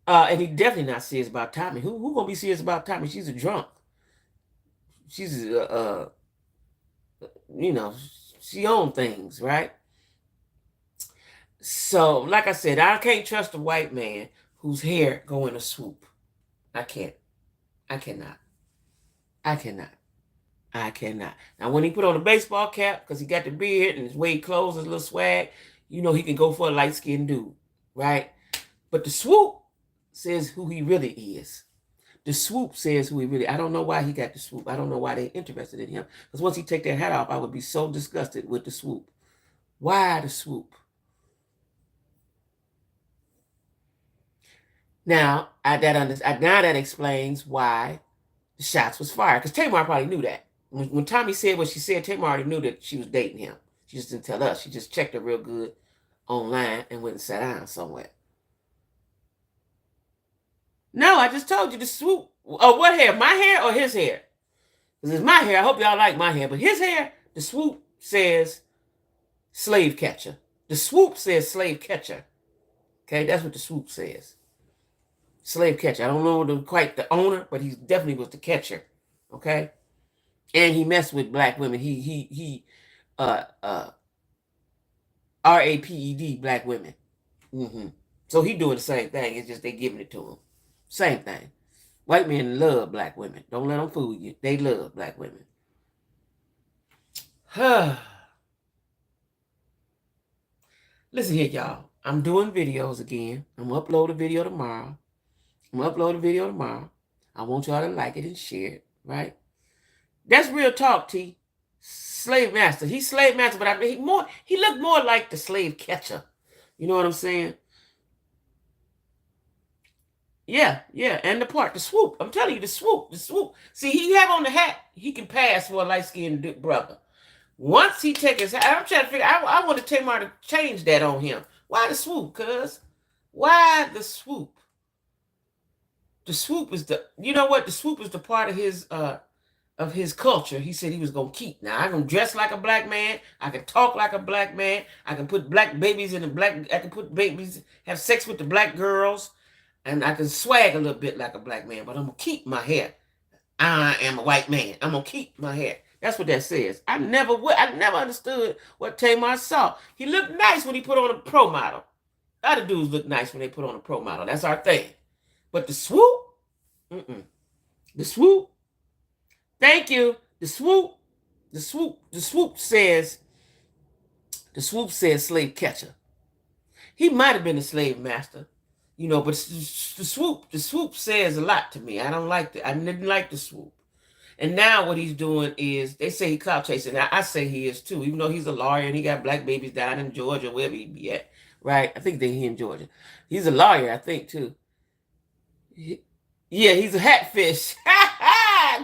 And he definitely not serious about Tommy. Who gonna be serious about Tommy? She's a drunk. She's you know, she own things, right? So, like I said, I can't trust a white man whose hair go in a swoop. I can't. I cannot. I cannot. I cannot. Now, when he put on a baseball cap, because he got the beard and his way he clothes, his little swag, you know he can go for a light-skinned dude, right? But the swoop says who he really is. The swoop says who he really. I don't know why he got the swoop. I don't know why they interested in him. Because once he take that hat off, I would be so disgusted with the swoop. Why the swoop? Now, now that explains why the shots was fired. Because Tamar probably knew that. When Tommy said what she said, Tamar already knew that she was dating him. She just didn't tell us. She just checked it real good online and went and sat down somewhere. No, I just told you the swoop. Oh, what hair? My hair or his hair? Because it's my hair. I hope y'all like my hair. But his hair, the swoop says slave catcher. The swoop says slave catcher. Okay, that's what the swoop says. Slave catcher. I don't know quite the owner, but he definitely was the catcher. Okay? And he messed with black women. He RAPED black women. So he doing the same thing. It's just they giving it to him. Same thing. White men love black women. Don't let them fool you. They love black women. Listen here, y'all. I'm doing videos again. I'm going to upload a video tomorrow. I want y'all to like it and share it, right? That's real talk, T. Slave master. He's slave master, but he looked more like the slave catcher. You know what I'm saying? Yeah, and the swoop. I'm telling you, the swoop. See, he have on the hat, he can pass for a light-skinned brother. Once he take his hat, I'm trying to figure, I want to Tamar to change that on him. Why the swoop, cuz? Why the swoop? The swoop is you know what? The swoop is the part of his culture. He said he was going to keep. Now, I can dress like a black man. I can talk like a black man. I can put black babies I can put babies, have sex with the black girls. And I can swag a little bit like a black man, but I'm going to keep my hair. I am a white man. I'm going to keep my hair. That's what that says. I never understood what Tamar saw. He looked nice when he put on a pro model. Other dudes look nice when they put on a pro model. That's our thing. But the swoop? The swoop? Thank you. The swoop says slave catcher. He might have been a slave master. You know, but the swoop says a lot to me. I don't like it. I didn't like the swoop. And now what he's doing is, they say he clout chasing. Now, I say he is too, even though he's a lawyer and he got black babies down in Georgia, wherever he be at, right? I think he in Georgia. He's a lawyer, I think, too. Yeah, he's a hatfish.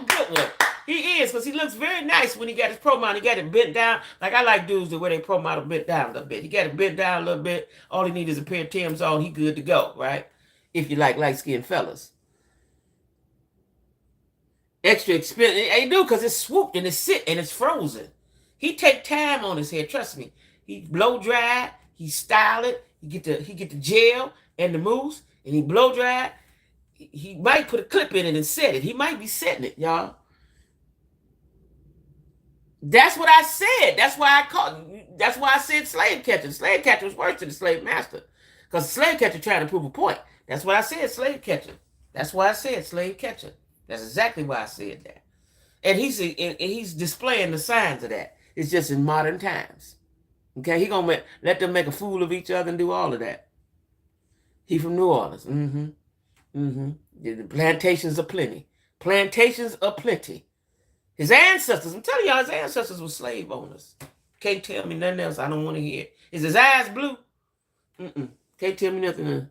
Good one. He is, because he looks very nice when he got his pro model. He got it bent down. Like, I like dudes that wear their pro model bent down a little bit. He got it bent down a little bit. All he needs is a pair of Timbs on. He good to go, right? If you like light-skinned fellas. Extra expensive. They do, because it's swooped and it's and it's frozen. He take time on his hair. Trust me. He blow dry. He style it. He get the gel and the mousse, and he blow dry. He might put a clip in it and set it. He might be setting it, y'all. That's what I said. That's why I said slave catcher. Slave catcher was worse than the slave master. Because slave catcher trying to prove a point. That's what I said, slave catcher. That's why I said slave catcher. That's exactly why I said that. And he's displaying the signs of that. It's just in modern times. Okay, he gonna let them make a fool of each other and do all of that. He from New Orleans. The plantations are plenty. Plantations are plenty. His ancestors, I'm telling y'all, his ancestors were slave owners. Can't tell me nothing else. I don't want to hear. Is his eyes blue? Can't tell me nothing.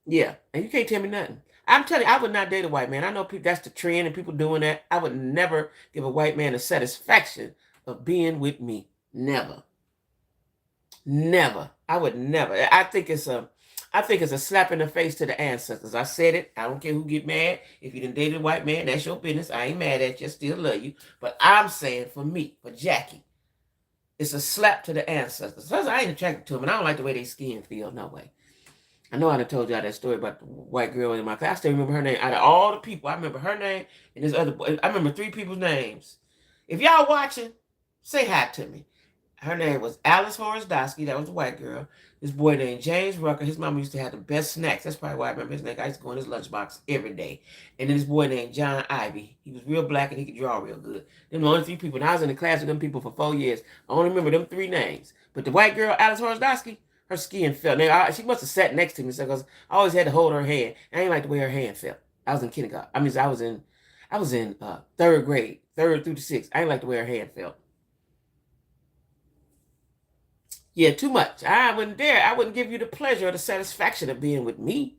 Yeah, and you can't tell me nothing. I'm telling you, I would not date a white man. I know people, that's the trend and people doing that. I would never give a white man the satisfaction of being with me. Never. I would never. I think it's a slap in the face to the ancestors. I said it. I don't care who get mad. If you done dated a white man, that's your business. I ain't mad at you. I still love you. But I'm saying for me, for Jackie, It's a slap to the ancestors. Plus, I ain't attracted to them, and I don't like the way they skin feel. No way. I know I done told y'all that story about the white girl in my class. I still remember her name. Out of all the people, I remember her name and this other boy. I remember 3 people's names. If y'all watching, say hi to me. Her name was Alice Horace-Dosky. That was the white girl. This boy named James Rucker. His mama used to have the best snacks. That's probably why I remember his name. I used to go in his lunchbox every day. And then this boy named John Ivy. He was real black and he could draw real good. Them the only 3 people. And I was in the class with them people for 4 years. I only remember them 3 names. But the white girl, Alice Horace-Dosky, her skin felt. Now, she must have sat next to me because I always had to hold her hand. I ain't like the way her hand felt. I was in kindergarten. I mean, I was in 3rd grade, 3rd through the 6th. I ain't like the way her hand felt. Yeah, too much. I wouldn't dare. I wouldn't give you the pleasure or the satisfaction of being with me.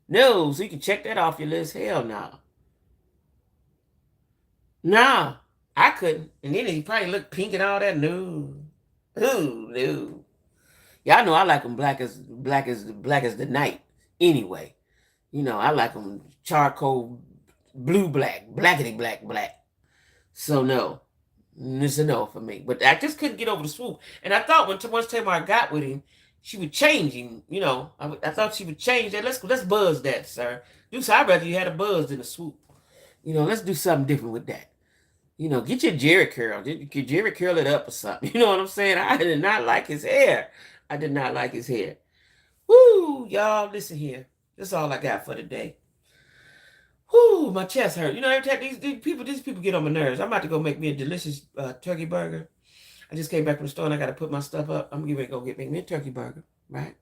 No, so you can check that off your list. Hell no. No, I couldn't. And then he probably looked pink and all that. No. Ooh, no. Y'all know I like them black as the night. Anyway, you know I like them charcoal, blue black, blackety black. So no, it's a no for me. But I just couldn't get over the swoop. And I thought once Tamar got with him, she would change him. You know, I thought she would change that. Let's buzz that, sir. I'd rather you had a buzz than a swoop. You know, let's do something different with that. You know, get your Jerry curl. Get Jerry curl it up or something. You know what I'm saying? I did not like his hair. I did not like his hair. Woo, y'all, listen here. That's all I got for today. Whoo, my chest hurt. You know, every time these people get on my nerves. I'm about to go make me a delicious turkey burger. I just came back from the store and I got to put my stuff up. I'm going to go make me a turkey burger, right?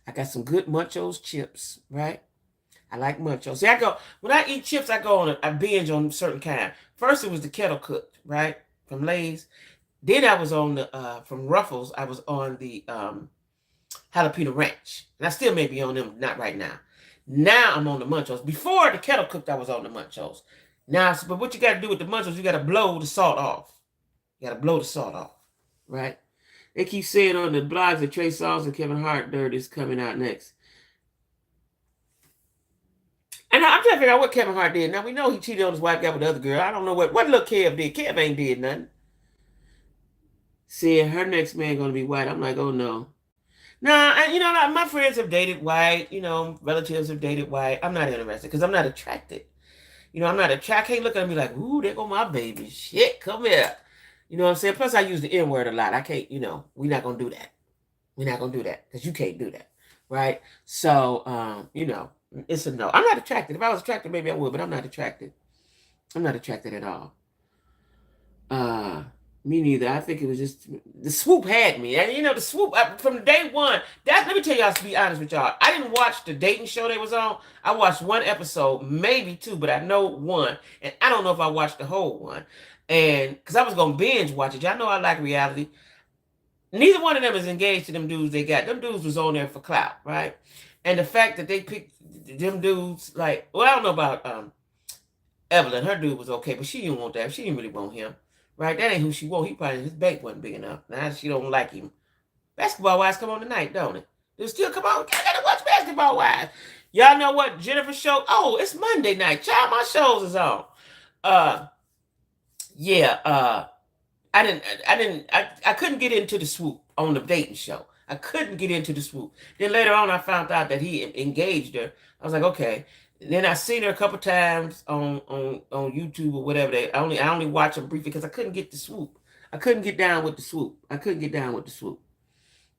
I got some good Munchos chips, right? I like Munchos. See, when I eat chips, I binge on certain kind. First, it was the kettle cooked, right? From Lay's. Then I was on the, from Ruffles, I was on the jalapeno ranch. And I still may be on them, not right now. Now I'm on the Munchos. Before the kettle cooked, I was on the Munchos. Now, but what you got to do with the Munchos, you got to blow the salt off. You got to blow the salt off, right? They keep saying on the blogs that Trey Songz and Kevin Hart dirt is coming out next. And I'm trying to figure out what Kevin Hart did. Now, we know he cheated on his wife, got with the other girl. I don't know what little Kev did. Kev ain't did nothing. Saying her next man going to be white. I'm like, oh, no. Nah, you know, my friends have dated white. You know, relatives have dated white. I'm not interested because I'm not attracted. You know, I'm not attracted. I can't look at me like, ooh, there go my baby. Shit, come here. You know what I'm saying? Plus, I use the N-word a lot. I can't, you know, we're not going to do that. We're not going to do that because you can't do that, right? So, you know, it's a no. I'm not attracted. If I was attracted, maybe I would, but I'm not attracted. I'm not attracted at all. Me neither. I think it was just the swoop had me. And you know, the swoop from day one. Let me tell y'all, to be honest with y'all, I didn't watch the dating show they was on. I watched 1 episode, maybe 2, but I know 1, and I don't know if I watched the whole one. And because I was gonna binge watch it, y'all know I like reality. Neither one of them is engaged to them dudes they got. Them dudes was on there for clout, right? And the fact that they picked them dudes, like, well, I don't know about Evelyn. Her dude was okay, but she didn't want that. She didn't really want him. Right? That ain't who she want. He probably, his bank wasn't big enough. Now she don't like him. Basketball Wives come on tonight, don't it? They still come on. I gotta watch Basketball Wives. Y'all know what Jennifer show? Oh, it's Monday night. Child, my shows is on. I couldn't get into the swoop on the dating show. I couldn't get into the swoop. Then later on, I found out that he engaged her. I was like, okay. And then I seen her a couple times on YouTube or whatever. I only watched her briefly because I couldn't get the swoop. I couldn't get down with the swoop.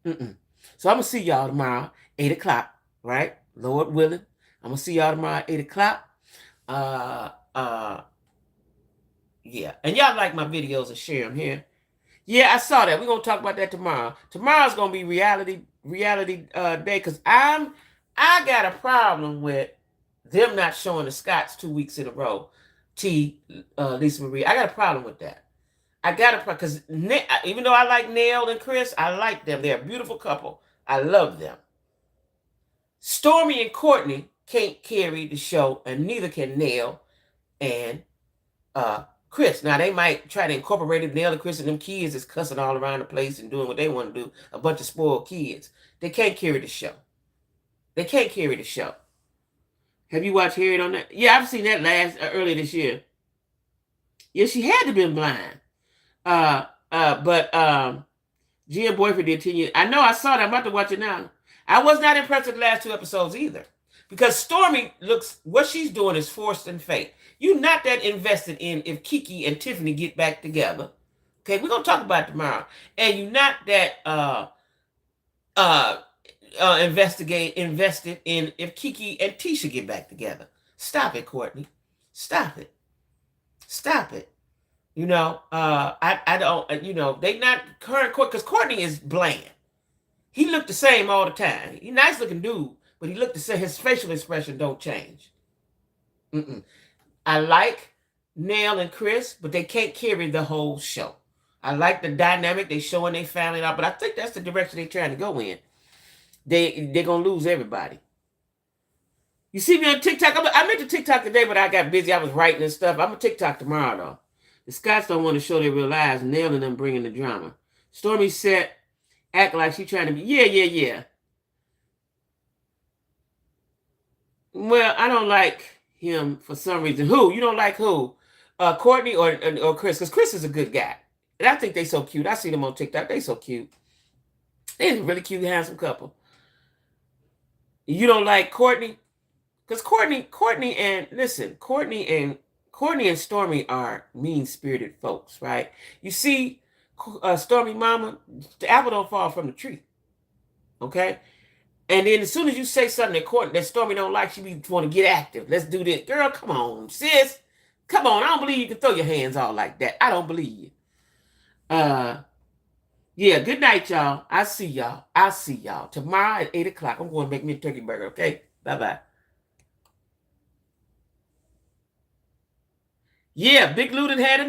So I'm gonna see y'all tomorrow, 8 o'clock, right? Lord willing. I'm gonna see y'all tomorrow, 8 o'clock. Yeah. And y'all like my videos and share them here. Yeah, I saw that. We're gonna talk about that tomorrow. Tomorrow's gonna be reality day because I got a problem with them not showing the Scotts 2 weeks in a row. Lisa Marie. I got a problem with that. I got a problem because even though I like Nell and Chris, I like them. They're a beautiful couple. I love them. Stormy and Courtney can't carry the show, and neither can Nell and Chris. Now, they might try to incorporate it. Nell and Chris and them kids is cussing all around the place and doing what they want to do. A bunch of spoiled kids. They can't carry the show. Have you watched Harriet on that? Yeah, I've seen that earlier this year. Yeah, she had to been blind. But Gia Boyfriend did 10 years. I know, I saw that. I'm about to watch it now. I was not impressed with the last 2 episodes either. Because Stormy looks, what she's doing is forced and fake. You're not that invested in if Kiki and Tiffany get back together. Okay, we're gonna talk about it tomorrow. And you're not that invested in if Kiki and Tisha get back together. Stop it, Courtney. Stop it. Stop it. You know, I don't, you know, they not current court because Courtney is bland. He looked the same all the time. He nice looking dude, but he looked the same. His facial expression don't change. I like Nell and Chris, but they can't carry the whole show. I like the dynamic they showing their family out, but I think that's the direction they're trying to go in. They're gonna lose everybody. You see me on TikTok? I meant to TikTok today, but I got busy. I was writing and stuff. I'm a TikTok tomorrow though. The Scots don't want to show their real lives, nailing them, bringing the drama. Stormy said, act like she trying to be, yeah. Well, I don't like him for some reason. Who? You don't like who? Courtney or Chris? Because Chris is a good guy. And I think they so cute. I see them on TikTok. They so cute. They're a really cute, handsome couple. You don't like Courtney? Because Courtney and Stormy are mean-spirited folks, right? You see, Stormy mama, the apple don't fall from the tree. Okay? And then as soon as you say something that Stormy don't like, she want to get active. Let's do this. Girl, come on, sis. Come on. I don't believe you can throw your hands all like that. I don't believe you. Yeah, good night, y'all. I'll see y'all. Tomorrow at 8 o'clock. I'm going to make me a turkey burger, okay? Bye-bye. Yeah, Big Lou had a